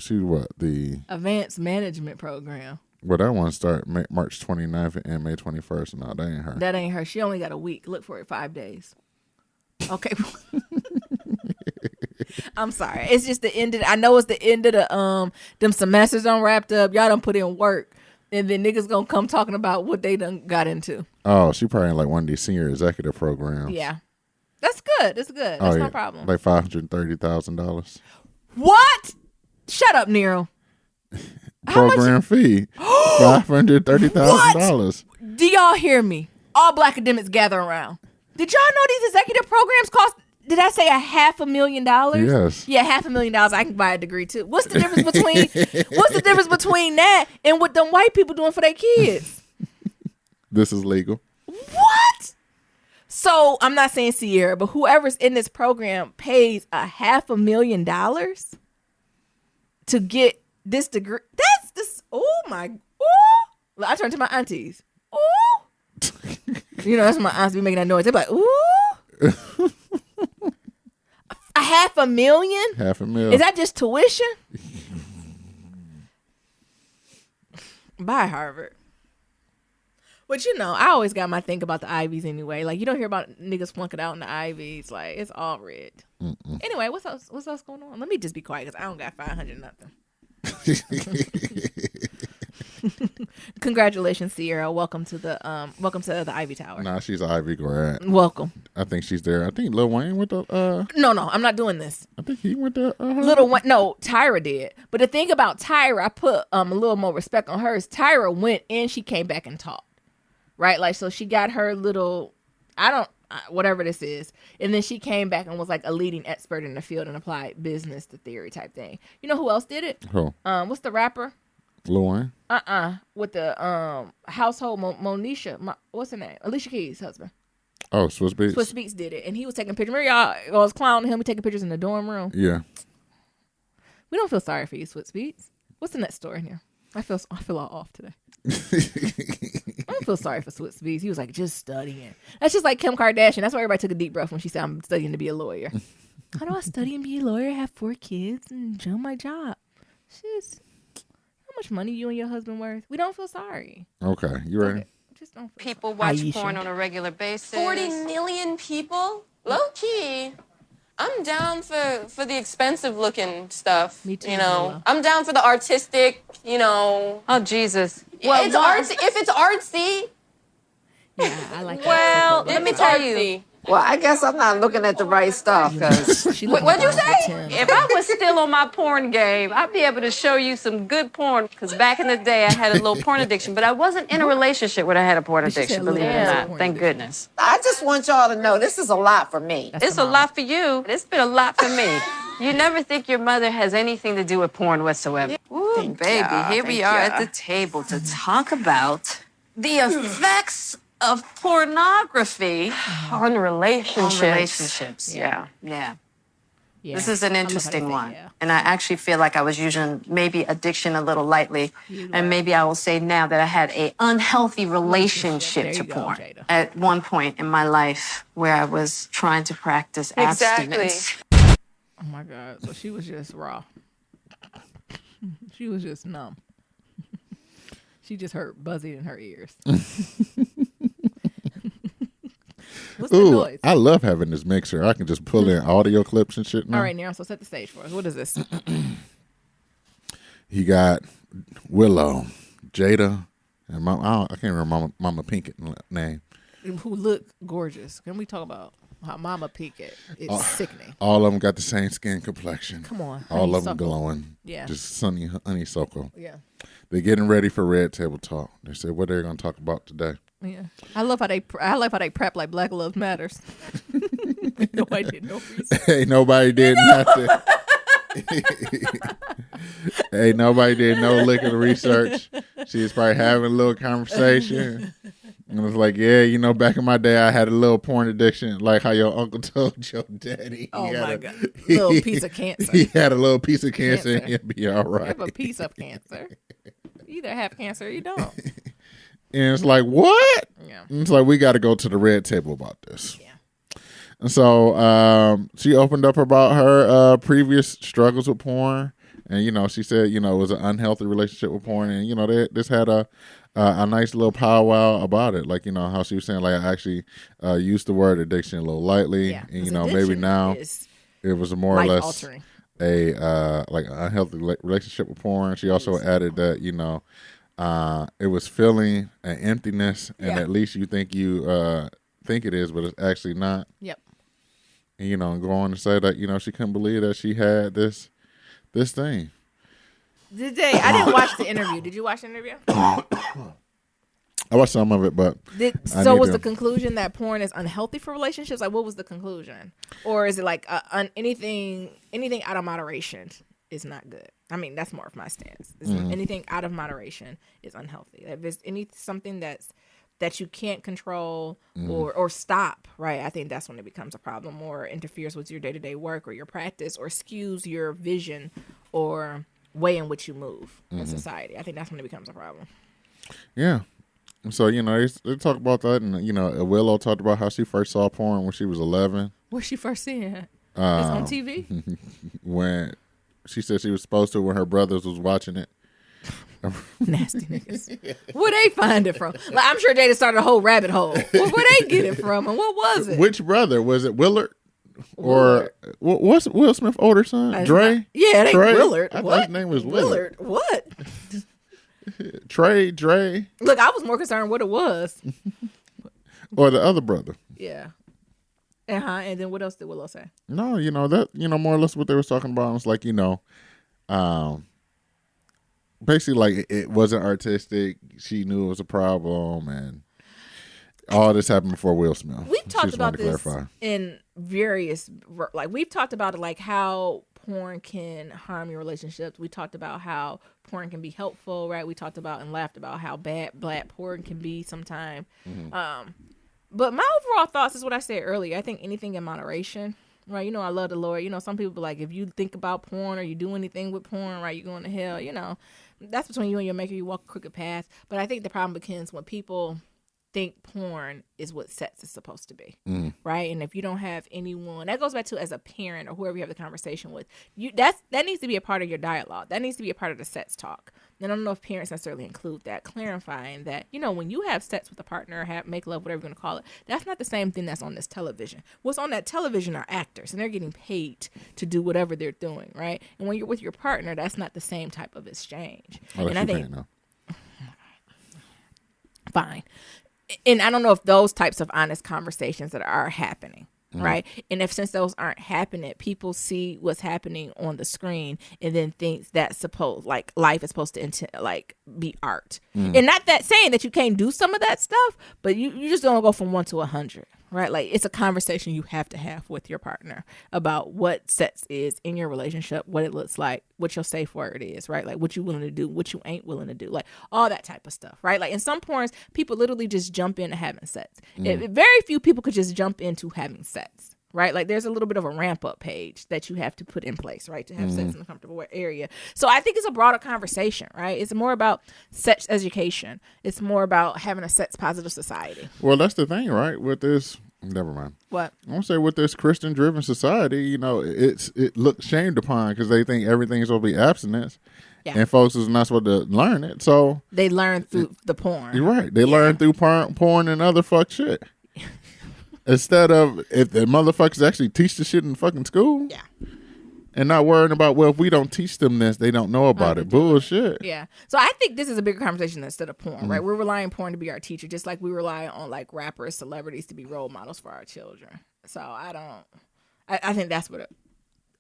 advanced management program. Well, that one start March 29th and May 21st. No, that ain't her. That ain't her. She only got a week. Look for it, 5 days. Okay. I'm sorry. It's just the end of I know it's the end of the them semesters done wrapped up. Y'all done put in work. And then niggas gonna come talking about what they done got into. Oh, she probably in like one of these senior executive programs. Yeah. That's good. That's good. That's no problem. Like $530,000. What? Shut up, Nero. Program fee. $530,000. Do y'all hear me? All black academics gather around. Did y'all know these executive programs cost? Did I say $500,000? Yes. Yeah, $500,000. I can buy a degree too. What's the difference between that and what them white people doing for their kids? This is legal. What? So I'm not saying Sierra, but whoever's in this program pays $500,000 to get this degree. That's this. Oh my. Ooh. I turn to my aunties. Ooh. You know, that's when my aunts be making that noise. They're like, ooh. $500,000? $500,000. Is that just tuition? Bye, Harvard. But you know, I always got my think about the Ivies anyway. Like, you don't hear about niggas flunking out in the Ivies. Like, it's all red. Anyway, what's else going on? Let me just be quiet because I don't got 500 nothing. Congratulations, Sierra. Welcome to the Ivy Tower. Nah, she's an Ivy grad. Welcome. I think she's there. I think Lil Wayne went to No, I'm not doing this. I think he went to Lil Wayne. No, Tyra did. But the thing about Tyra, I put a little more respect on hers. Tyra went and she came back and taught. Right? Like, so she got her little whatever this is. And then she came back and was like a leading expert in the field and applied business to theory type thing. You know who else did it? Who? What's the rapper? Lil Wayne? With the household Monisha. What's her name? Alicia Keys' husband. Oh, Swiss Beats? Swiss Beats did it. And he was taking pictures. Remember y'all was clowning him? We taking pictures in the dorm room? Yeah. We don't feel sorry for you, Swiss Beats. What's the next story in here? I feel all off today. I don't feel sorry for Swiss Beats. He was like, just studying. That's just like Kim Kardashian. That's why everybody took a deep breath when she said, I'm studying to be a lawyer. How do I study and be a lawyer, have 4 kids, and do my job? She's... How much money you and your husband worth? We don't feel sorry. Okay, you ready? Okay. Just don't feel People watch porn on a regular basis. 40 million people? Low key. I'm down for the expensive looking stuff. Me too. You know, I'm down for the artistic, you know. Oh, Jesus. Well, it's artsy. If it's artsy, Yeah, I like Well, that. let me tell you. Well, I guess I'm not looking at the right stuff, because what'd you say? If I was still on my porn game, I'd be able to show you some good porn. Because back in the day, I had a little porn addiction, but I wasn't in a relationship when I had a porn But she said addiction, a little believe it or bit. not. Thank goodness. I just want y'all to know this is a lot for me. That's It's the a mom. lot for you. It's been a lot for me. You never think your mother has anything to do with porn whatsoever. Ooh, Thank baby, ya, here we thank are ya. at the table to talk about the effects of pornography On relationships. on relationships. Yeah. Yeah. This is an I love how they interesting say, one. yeah. And I actually feel like I was using maybe addiction a little lightly. You were. And maybe I will say now that I had an unhealthy relationship There to you go, porn Jada. at one point in my life where I was trying to practice Exactly. abstinence. Oh my God. So she was just raw. She was just numb. She just heard buzzing in her ears. What's the Ooh, noise? I love having this mixer. I can just pull in audio clips and shit now. All right, Nero, so set the stage for us. What is this? He got Willow, Jada, and I can't remember Mama Pinkett name. Who look gorgeous. Can we talk about how Mama Pinkett is sickening? All of them got the same skin complexion. Come on. All of them honeysuckle. glowing. Yeah. Just sunny honeysuckle. Yeah. They're getting ready for Red Table Talk. They said what they're going to talk about today. Yeah. I love how they prep like Black Lives Matters. Nobody did no research. Hey, nobody did nothing. Hey, nobody did no lick of research. She was probably having a little conversation. And it was like, yeah, you know, back in my day, I had a little porn addiction, like how your uncle told your daddy. Oh my God. Little piece of cancer. He had a little piece of cancer and Cancer. he'd be all You right. have a piece of cancer. You either have cancer or you don't. And it's like, what? Yeah. And it's like, we got to go to the Red Table about this. Yeah. And so she opened up about her previous struggles with porn. And, you know, she said, you know, it was an unhealthy relationship with porn. And, you know, they just had a nice little powwow about it. Like, you know, how she was saying, like, I actually used the word addiction a little lightly. Yeah. And, you know, maybe now it was more or less altering. a like an unhealthy relationship with porn. She also added that, you know, it was filling an emptiness. And Yeah. at least you think it is, but it's actually not. Yep. you know, and go on to say that, you know, she couldn't believe that she had this thing. I didn't watch the interview. Did you watch the interview? I watched some of it, but was the conclusion that porn is unhealthy for relationships? Like, what was the conclusion? Or is it like anything out of moderation is not good? I mean, that's more of my stance. Anything out of moderation is unhealthy. If it's something that you can't control or stop, right? I think that's when it becomes a problem, or interferes with your day-to-day work or your practice, or skews your vision or way in which you move in society. I think that's when it becomes a problem. Yeah. So, you know, they talk about that, and, you know, Willow talked about how she first saw porn when she was 11. Where's she first seeing it? It's on TV? When she said she was supposed to when her brothers was watching it. Nasty niggas. Where they find it from? Like, I'm sure they just started a whole rabbit hole. Where they get it from, and what was it? Which brother? Was it Willard? Or what's Will Smith's older son? Dre? Yeah, it ain't Trey? Willard. I What? thought his name was Willard. What? Trey, Dre. Look, I was more concerned what it was. Or the other brother. Yeah. And then what else did Willow say? No, you know, that, you know, more or less what they was talking about. It's like, you know, basically like it wasn't artistic. She knew it was a problem, and all this happened before Will Smith. We've talked about this in various, like, we've talked about like how porn can harm your relationships. We talked about how porn can be helpful, right? We talked about and laughed about how bad porn can be sometimes. But my overall thoughts is what I said earlier. I think anything in moderation, right? You know, I love the Lord. You know, some people be like, if you think about porn or you do anything with porn, right, you're going to hell. You know, that's between you and your maker. You walk a crooked path. But I think the problem begins when people think porn is what sex is supposed to be, right? And if you don't have anyone, that goes back to as a parent or whoever you have the conversation with, that needs to be a part of your dialogue. That needs to be a part of the sex talk. And I don't know if parents necessarily include that, clarifying that, you know, when you have sex with a partner, make love, whatever you're going to call it, that's not the same thing that's on this television. What's on that television are actors, and they're getting paid to do whatever they're doing, right? And when you're with your partner, that's not the same type of exchange. And I think, fine. And I don't know if those types of honest conversations that are happening, right? And if since those aren't happening, people see what's happening on the screen and then thinks that's like life is supposed to like be art. And not that saying that you can't do some of that stuff, but you just don't go from 1 to 100, right? Like, it's a conversation you have to have with your partner about what sex is in your relationship, what it looks like, what your safe word is, right? Like, what you willing to do, what you ain't willing to do, like all that type of stuff, right? Like, in some porns, people literally just jump into having sex. Very few people could just jump into having sex, right? Like, there's a little bit of a ramp up page that you have to put in place, right, to have sex in a comfortable area. So I think it's a broader conversation, right? It's more about sex education. It's more about having a sex positive society. Well, that's the thing, right? With this, never mind. What? I want to say with this Christian driven society, you know, it looks shamed upon because they think everything's supposed to be abstinence. Yeah. And folks is not supposed to learn it. So they learn through the porn. You're right. They learn through porn and other fuck shit. Instead of, if the motherfuckers actually teach the shit in fucking school. Yeah. And not worrying about, well, if we don't teach them this, they don't know about it. Bullshit. Yeah. So I think this is a bigger conversation instead of porn, right? We're relying on porn to be our teacher, just like we rely on like rappers, celebrities to be role models for our children. So I think that's what a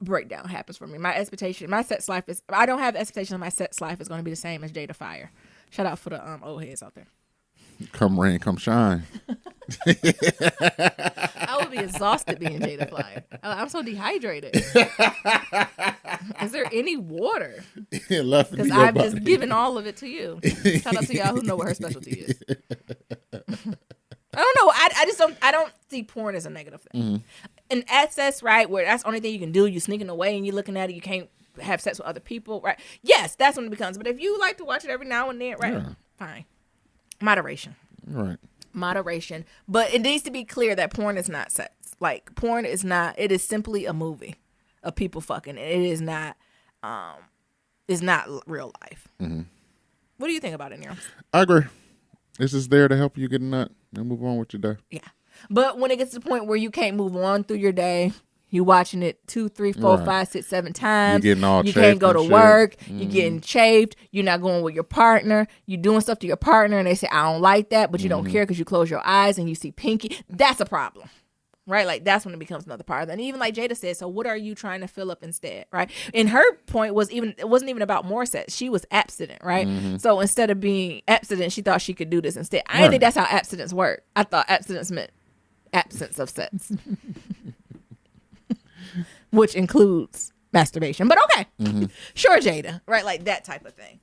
breakdown happens for me. My sex life is, I don't have the expectation of my sex life is going to be the same as Jada Fire. Shout out for the old heads out there. Come rain, come shine. I would be exhausted being Jada Flyer. I'm so dehydrated. Is there any water? Because I've just given all of it to you. Shout out to y'all who know what her specialty is. I don't know. I don't see porn as a negative thing. And access, right, where that's the only thing you can do. You're sneaking away and you're looking at it. You can't have sex with other people, right? Yes, that's when it becomes. But if you like to watch it every now and then, right, fine. Moderation. Right. Moderation. But it needs to be clear that porn is not sex. Like, porn is not, it is simply a movie of people fucking. It is not, it's not real life. What do you think about it, Nero? I agree. This is there to help you get a nut and move on with your day. Yeah. But when it gets to the point where you can't move on through your day, you watching it 2, 3, 4, 5, 6, 7 times. You're getting all you can't go to work. You're getting chafed. You're not going with your partner. You're doing stuff to your partner, and they say, I don't like that, but you don't care because you close your eyes and you see pinky. That's a problem, right? Like that's when it becomes another part. And even like Jada said, so what are you trying to fill up instead, right? And her point was it wasn't even about more sex. She was abstinent, right? So instead of being abstinent, she thought she could do this instead. I didn't think that's how abstinence worked. I thought abstinence meant absence of sex, which includes masturbation. But okay, sure, Jada, right? Like that type of thing.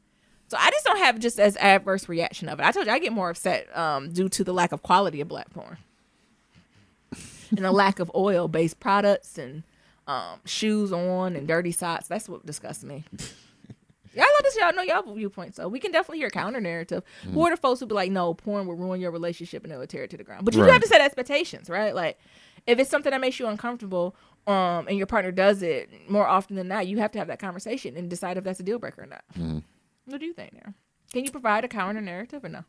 So I just don't have just as adverse reaction of it. I told you I get more upset due to the lack of quality of black porn and the lack of oil-based products and shoes on and dirty socks. That's what disgusts me. Yeah, I love to y'all know y'all viewpoint, so we can definitely hear a counter narrative. Who are the folks who be like, no, porn will ruin your relationship and it will tear it to the ground? But you do have to set expectations, right? Like, if it's something that makes you uncomfortable, and your partner does it more often than not, you have to have that conversation and decide if that's a deal breaker or not. What do you think there? Can you provide a counter narrative or no?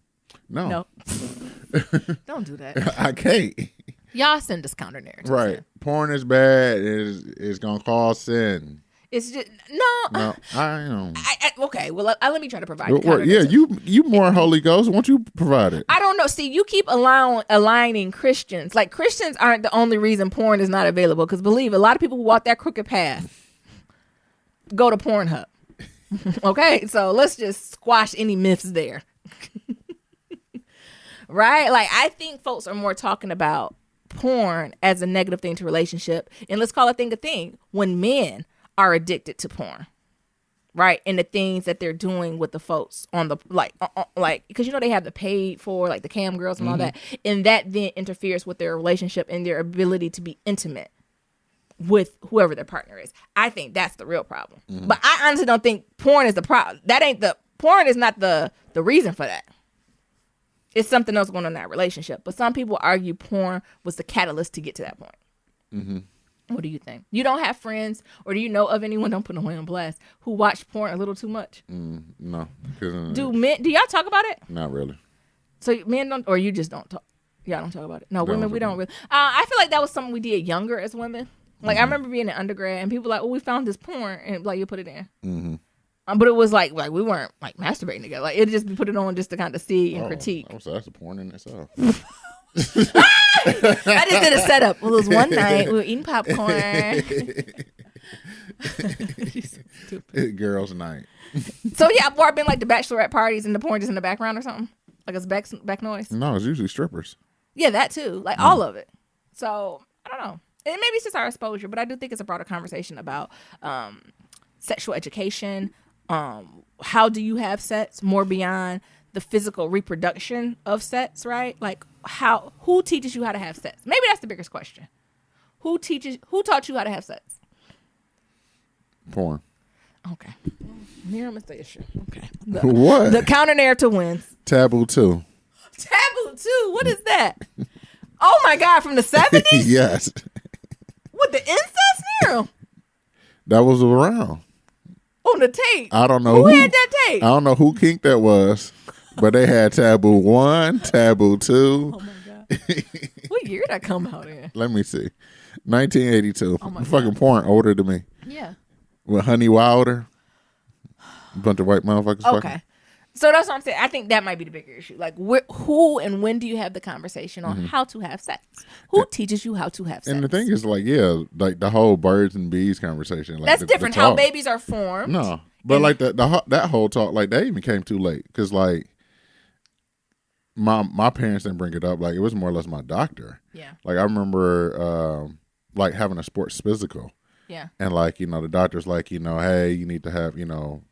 No. Don't do that. I can't. Y'all send us counter narratives. Right. Then. Porn is bad. It's gonna cause sin. It's just no. I okay. Well, let me try to provide. Counter yeah, narrative. you more Holy Ghost. Won't you provide it? I don't know. See, you keep aligning Christians. Like Christians aren't the only reason porn is not available. Because believe a lot of people who walk that crooked path go to Pornhub. Okay, so let's just squash any myths there. Right? Like, I think folks are more talking about porn as a negative thing to relationship. And let's call a thing when men are addicted to porn. Right? And the things that they're doing with the folks on the, like, because, you know, they have the paid for, like, the cam girls and all that. And that then interferes with their relationship and their ability to be intimate with whoever their partner is. I think that's the real problem. But I honestly don't think porn is the problem. Porn is not the reason for that. It's something else going on in that relationship. But some people argue porn was the catalyst to get to that point. What do you think? You don't have friends, or do you know of anyone, don't put no way on blast, who watch porn a little too much? No. Do y'all talk about it? Not really. So men don't, or you just don't talk? Y'all don't talk about it? No, women, we don't really. I feel like that was something we did younger as women. Like, I remember being in undergrad and people like, oh, we found this porn, and like, you put it in. But it was like we weren't like masturbating together. Like, it just be put it on just to kind of see and critique. So that's a porn in itself. I just did a setup. It was one night we were eating popcorn. Girls' night. So yeah, or I've been like the bachelorette parties and the porn just in the background or something, like it's back noise. No, it's usually strippers. Yeah, that too. Like all of it. So I don't know. And maybe it's just our exposure, but I do think it's a broader conversation about sexual education. How do you have sex more beyond the physical reproduction of sex, right? Like who teaches you how to have sex? Maybe that's the biggest question. Who taught you how to have sex? Porn. Okay. Miriam is the issue. Okay. What? The counter narrative wins. Taboo 2. Taboo 2? What is that? Oh my God, from the 70s? Yes. What, the incest, Miriam? That was around. On the tape. I don't know who had that tape. I don't know who kink that was, but they had Taboo 1, Taboo 2. Oh my God. What year did that come out in? Let me see. 1982. Oh my fucking God. porn older than me. Yeah. With Honey Wilder. A bunch of white motherfuckers. Okay. Fucking. So that's what I'm saying. I think that might be the bigger issue. Like, who and when do you have the conversation on how to have sex? Who teaches you how to have sex? And the thing is, like, yeah, like the whole birds and bees conversation. Like, that's different. How babies are formed. No, but like that whole talk, like that even came too late because like my parents didn't bring it up. Like it was more or less my doctor. Yeah. Like I remember like having a sports physical. Yeah. And like, you know, the doctor's like, you know, hey, you need to have, you know,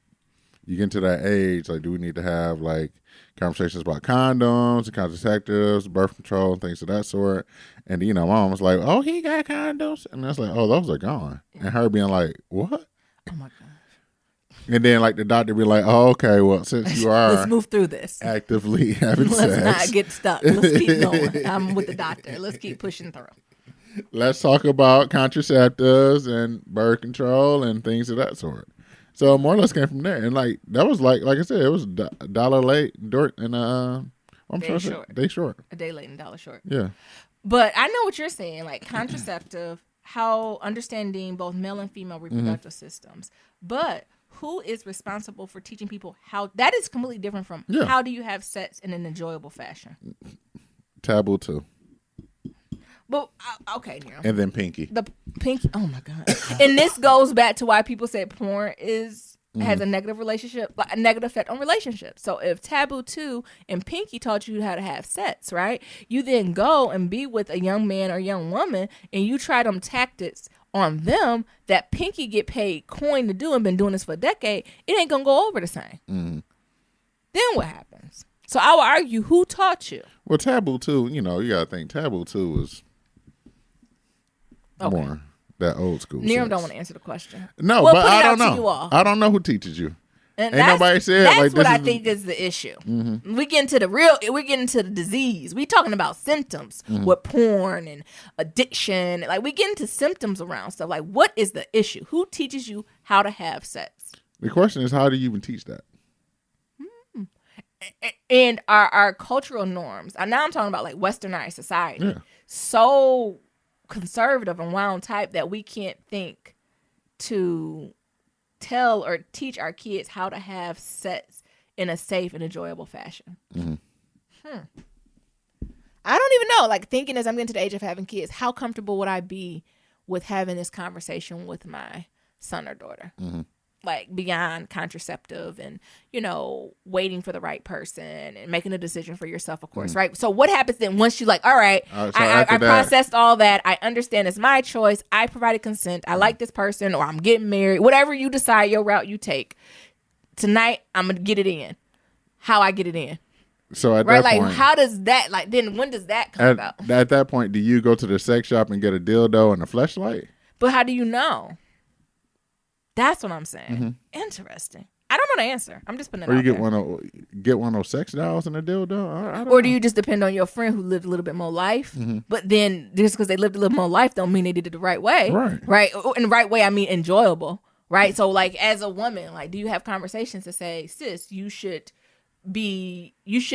you get into that age, like, do we need to have like conversations about condoms and contraceptives, birth control, and things of that sort? And you know, mom was like, "Oh, he got condoms," and I was like, "Oh, those are gone." And her being like, "What?" Oh my gosh. And then like the doctor be like, "Oh, okay, well, since you are let's move through this. actively having Let's sex, not get stuck. Let's keep going. I'm with the doctor. Let's keep pushing through. Let's talk about contraceptives and birth control and things of that sort." So more or less came from there, and like that was like I said, it was a dollar late, and I'm Day trying to short. say, day short. A day late and dollar short. Yeah. But I know what you're saying, like contraceptive, how understanding both male and female reproductive systems. But who is responsible for teaching people how? That is completely different from how do you have sex in an enjoyable fashion? Taboo 2. But okay, Nero. And then pinky. The pinky. Oh my god. And this goes back to why people say porn has a negative relationship, like a negative effect on relationships. So if Taboo 2 and Pinky taught you how to have sex, right? You then go and be with a young man or young woman, and you try them tactics on them that Pinky get paid coin to do and been doing this for a decade. It ain't gonna go over the same. Then what happens? So I would argue, who taught you? Well, Taboo 2, you gotta think Taboo 2 was more that old school. Niram don't want to answer the question. No, we'll but put it I out don't to know. you all. I don't know who teaches you. And Ain't nobody said that's like what this I is think is the issue. We get into we get into the disease. We talking about symptoms with porn and addiction. Like we get into symptoms around stuff. Like what is the issue? Who teaches you how to have sex? The question is, how do you even teach that? And our cultural norms. Now I'm talking about like westernized society. Yeah. So conservative and wound type that we can't think to tell or teach our kids how to have sex in a safe and enjoyable fashion. I don't even know. Like thinking as I'm getting to the age of having kids, how comfortable would I be with having this conversation with my son or daughter? Like beyond contraceptive and, waiting for the right person and making a decision for yourself, of course, right? So what happens then once you like, all right, I processed all that. I understand it's my choice. I provided consent. I like this person or I'm getting married. Whatever you decide, your route you take. Tonight, I'm going to get it in. How I get it in. So at right, that point, like how does that, like then when does that come about? At that point, do you go to the sex shop and get a dildo and a fleshlight? But how do you know? That's what I'm saying. Interesting. I don't know the answer. I'm just putting it out there. Or you get one of those sex dolls and a dildo? I don't or know. do you just depend on your friend who lived a little bit more life? But then just because they lived a little more life don't mean they did it the right way. Right. In the right way, I mean enjoyable. Right. So like as a woman, like do you have conversations to say, sis, you should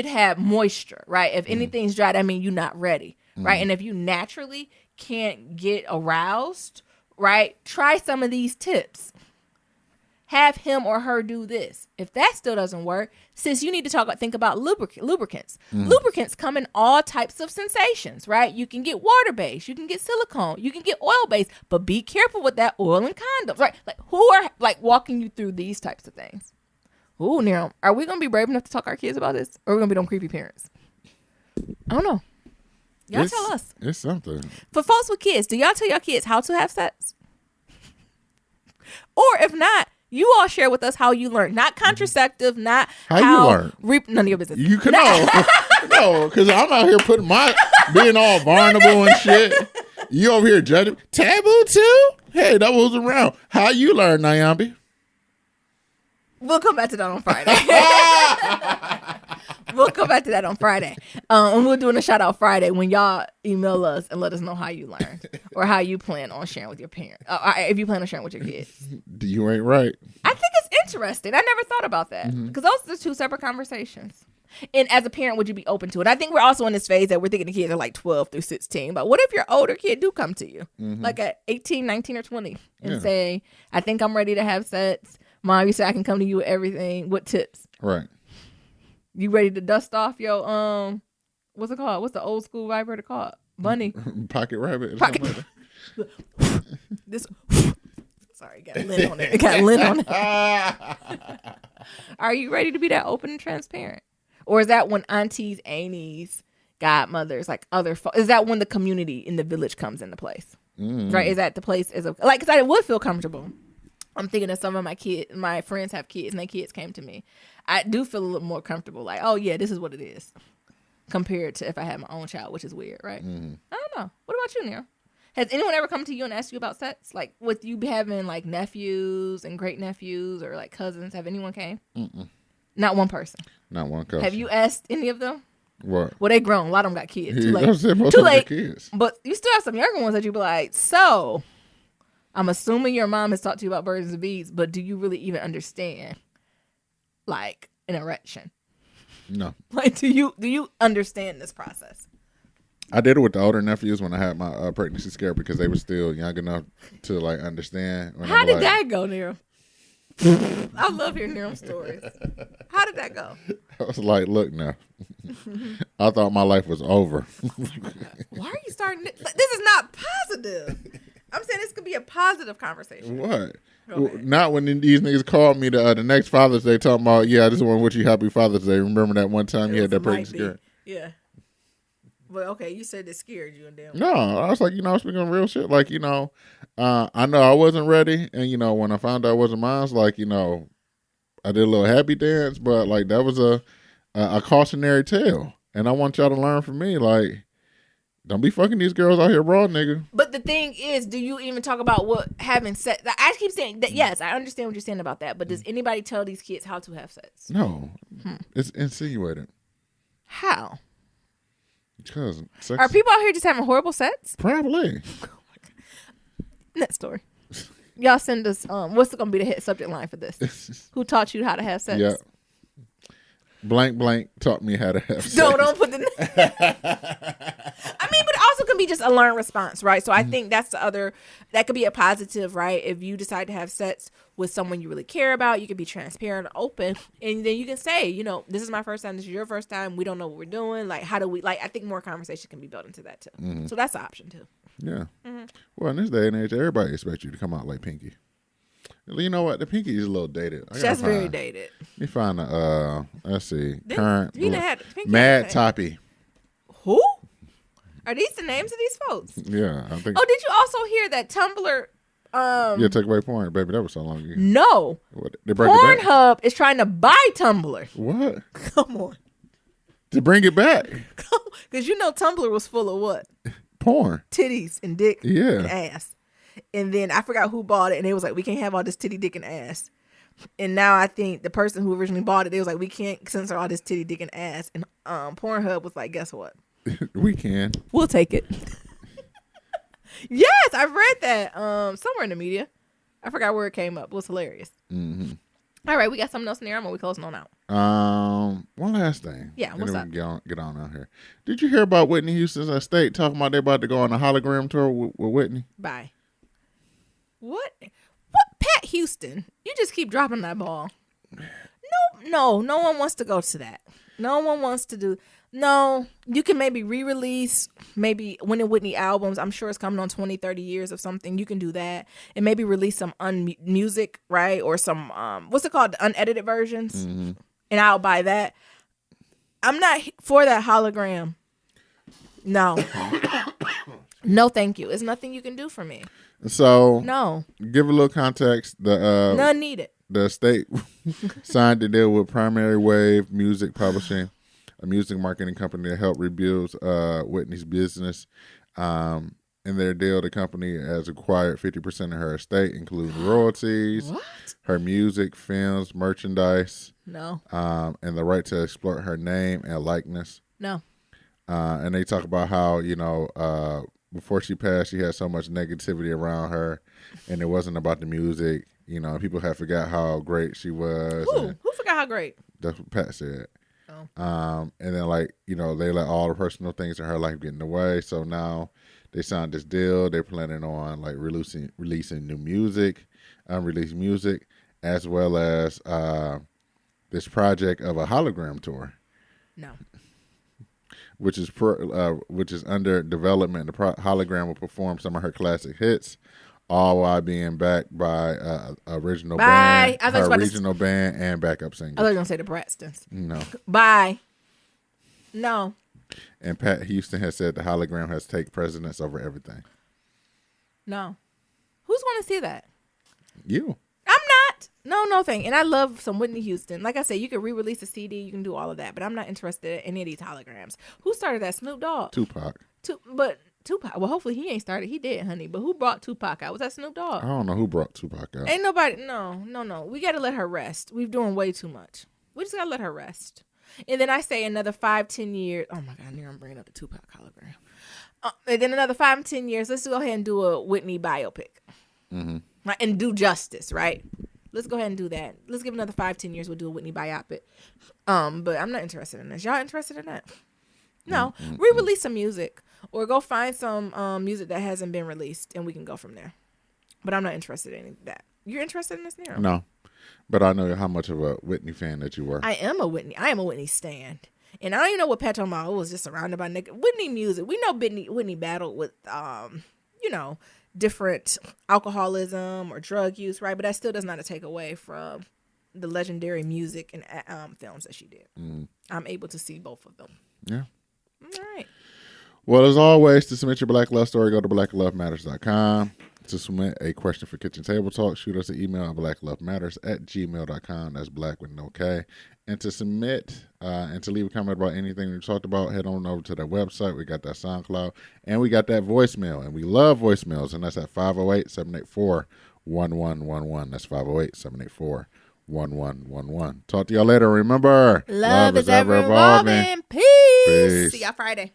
have moisture, right? If anything's dry, that means you're not ready. Right. And if you naturally can't get aroused, right, try some of these tips. Have him or her do this. If that still doesn't work, sis, you need to think about lubricants. Lubricants come in all types of sensations, right? You can get water-based, you can get silicone, you can get oil-based, but be careful with that oil and condoms, right? Like who are like walking you through these types of things? Ooh, Nero, are we gonna be brave enough to talk our kids about this, or are we gonna be them creepy parents? I don't know. Y'all tell us. It's something. For folks with kids, do y'all tell your kids how to have sex? Or if not, you all share with us how you learn. Not contraceptive, not how you learn. None of your business. You can know. No, because I'm out here being all vulnerable and shit. You over here judging. Taboo 2? Hey, that was around. How you learn, Nyambi? We'll come back to that on Friday. We'll come back to that on Friday. And we're doing a shout out Friday when y'all email us and let us know how you learned or how you plan on sharing with your parents. If you plan on sharing with your kids. You ain't right. I think it's interesting. I never thought about that because those are two separate conversations. And as a parent, would you be open to it? I think we're also in this phase that we're thinking the kids are like 12 through 16. But what if your older kid do come to you like at 18, 19, or 20 and say, I think I'm ready to have sex. Mom, you said I can come to you with everything. What tips? Right. You ready to dust off your what's it called? What's the old school vibrator called? Bunny. Pocket rabbit. This. Sorry, got lint on it. It got lint on it. Are you ready to be that open and transparent, or is that when aunties, aunties, godmothers, like is that when the community in the village comes into place? Right? Is that the place? Because I would feel comfortable. I'm thinking of some of my friends have kids, and their kids came to me. I do feel a little more comfortable, like, oh yeah, this is what it is, compared to if I had my own child, which is weird, right? I don't know. What about you, Neil? Has anyone ever come to you and asked you about sex? Like with you having like nephews and great nephews or like cousins, have anyone came? Not one person. Not one cousin. Have you asked any of them? What? Well, they grown. A lot of them got kids. Too late. Too late. Kids. But you still have some younger ones that you be like, so I'm assuming your mom has talked to you about birds and bees, but do you really even understand like an erection? No. Like, do you understand this process? I did it with the older nephews when I had my pregnancy scare because they were still young enough to like understand. How did that go, Nero? I love hearing Nero's stories. How did that go? I was like, look now. I thought my life was over. Why are you starting This is not positive. I'm saying this could be a positive conversation. What? Well, not when these niggas called me the next Father's Day talking about, I just want to wish you happy Father's Day. Remember that one time you had that pregnancy scare? Yeah. But okay, you said it scared you and then. No, I was like, speaking real shit. Like, I know I wasn't ready. And, when I found out it wasn't mine, I was like, I did a little happy dance. But, like, that was a cautionary tale. And I want y'all to learn from me. Like, don't be fucking these girls out here raw, nigga. But the thing is, do you even talk about what having sex? I keep saying that, yes, I understand what you're saying about that. But does anybody tell these kids how to have sex? No. It's insinuated. How? Because sex. Are people out here just having horrible sex? Probably. Next story. Y'all send us, what's going to be the hit subject line for this? Who taught you how to have sex? Yeah. Blank blank taught me how to have sex. No, don't put the. I mean, but it also can be just a learned response, right? So I think that's the other. That could be a positive, right? If you decide to have sex with someone you really care about, you can be transparent, and open, and then you can say, this is my first time, this is your first time. We don't know what we're doing. Like, how do we? Like, I think more conversation can be built into that too. So that's an option too. Yeah. Well, in this day and age, everybody expects you to come out like Pinky. You know what? The Pinky is a little dated. That's very dated. Let me find let's see. Current. Mad Toppy. Who? Are these the names of these folks? Yeah, I think. Oh, did you also hear that Tumblr? Take away porn, baby. That was so long ago. No. What, they break it back? Pornhub is trying to buy Tumblr. What? Come on. To bring it back. Because Tumblr was full of what? Porn. Titties and dick and ass. And then I forgot who bought it, and it was like, we can't have all this titty, dick, and ass. And now I think the person who originally bought it, they was like, we can't censor all this titty, dick, and ass. And Pornhub was like, guess what? We can. We'll take it. Yes, I've read that somewhere in the media. I forgot where it came up. It was hilarious. Mm-hmm. All right, we got something else in there. I'm going to be closing on out. One last thing. Yeah, what's up? Get on out here. Did you hear about Whitney Houston's estate talking about they're about to go on a hologram tour with Whitney? Bye. What? Pat Houston, you just keep dropping that ball. No one wants to go to that. No one wants to do. No, you can maybe re-release, maybe When and Whitney albums. I'm sure it's coming on 20, 30 years of something. You can do that. And maybe release some music, right? Or some, what's it called? The unedited versions. Mm-hmm. And I'll buy that. I'm not for that hologram. No. No, thank you. It's nothing you can do for me. So, no. Give a little context. None needed. The estate signed a deal with Primary Wave Music Publishing, a music marketing company to help rebuild Whitney's business. In their deal, the company has acquired 50% of her estate, including royalties, her music, films, merchandise, and the right to exploit her name and likeness. No. And they talk about how, before she passed, she had so much negativity around her, and it wasn't about the music. People had forgot how great she was. Who forgot how great? That's what Pat said. Oh. And then, they let all the personal things in her life get in the way. So now they signed this deal. They're planning on, releasing new music, unreleased music, as well as this project of a hologram tour. No. Which is under development. The hologram will perform some of her classic hits, all while being backed by original band, her regional band, and backup singers. I was going to say the Braxtons. No. Bye. No. And Pat Houston has said the hologram has taken precedence over everything. No. Who's going to see that? You. I'm not. No thing. And I love some Whitney Houston. Like I said, you can re-release a CD. You can do all of that. But I'm not interested in any of these holograms. Who started that? Snoop Dogg? Tupac. But Tupac. Well, hopefully he ain't started. He did, honey. But who brought Tupac out? Was that Snoop Dogg? I don't know who brought Tupac out. Ain't nobody. No. We got to let her rest. We're doing way too much. We just got to let her rest. And then I say another 5-10 years. Oh, my God. I knew I'm bringing up the Tupac hologram. And then another 5-10 years. Let's go ahead and do a Whitney biopic. Mm-hmm. And do justice, right? Let's go ahead and do that. Let's give another 5-10 years. We'll do a Whitney biopic. But I'm not interested in this. Y'all interested in that? No. Mm-hmm. Re-release some music. Or go find some music that hasn't been released. And we can go from there. But I'm not interested in that. You're interested in this, Nero? No. But I know how much of a Whitney fan that you were. I am a Whitney stan. And I don't even know what Pat talking about. It was just surrounded by niggas. Whitney music. We know Whitney battled with, different alcoholism or drug use, right? But that still does not take away from the legendary music and films that she did. I'm able to see both of them. Yeah. All right. Well, as always, to submit your Black Love story, go to blacklovematters.com. To submit a question for Kitchen Table Talk, shoot us an email at blacklovematters@gmail.com. That's black with no K. And to submit and to leave a comment about anything we talked about, head on over to that website. We got that SoundCloud. And we got that voicemail. And we love voicemails. And that's at 508-784-1111. That's 508-784-1111. Talk to y'all later. Remember, love is ever evolving. Peace. See y'all Friday.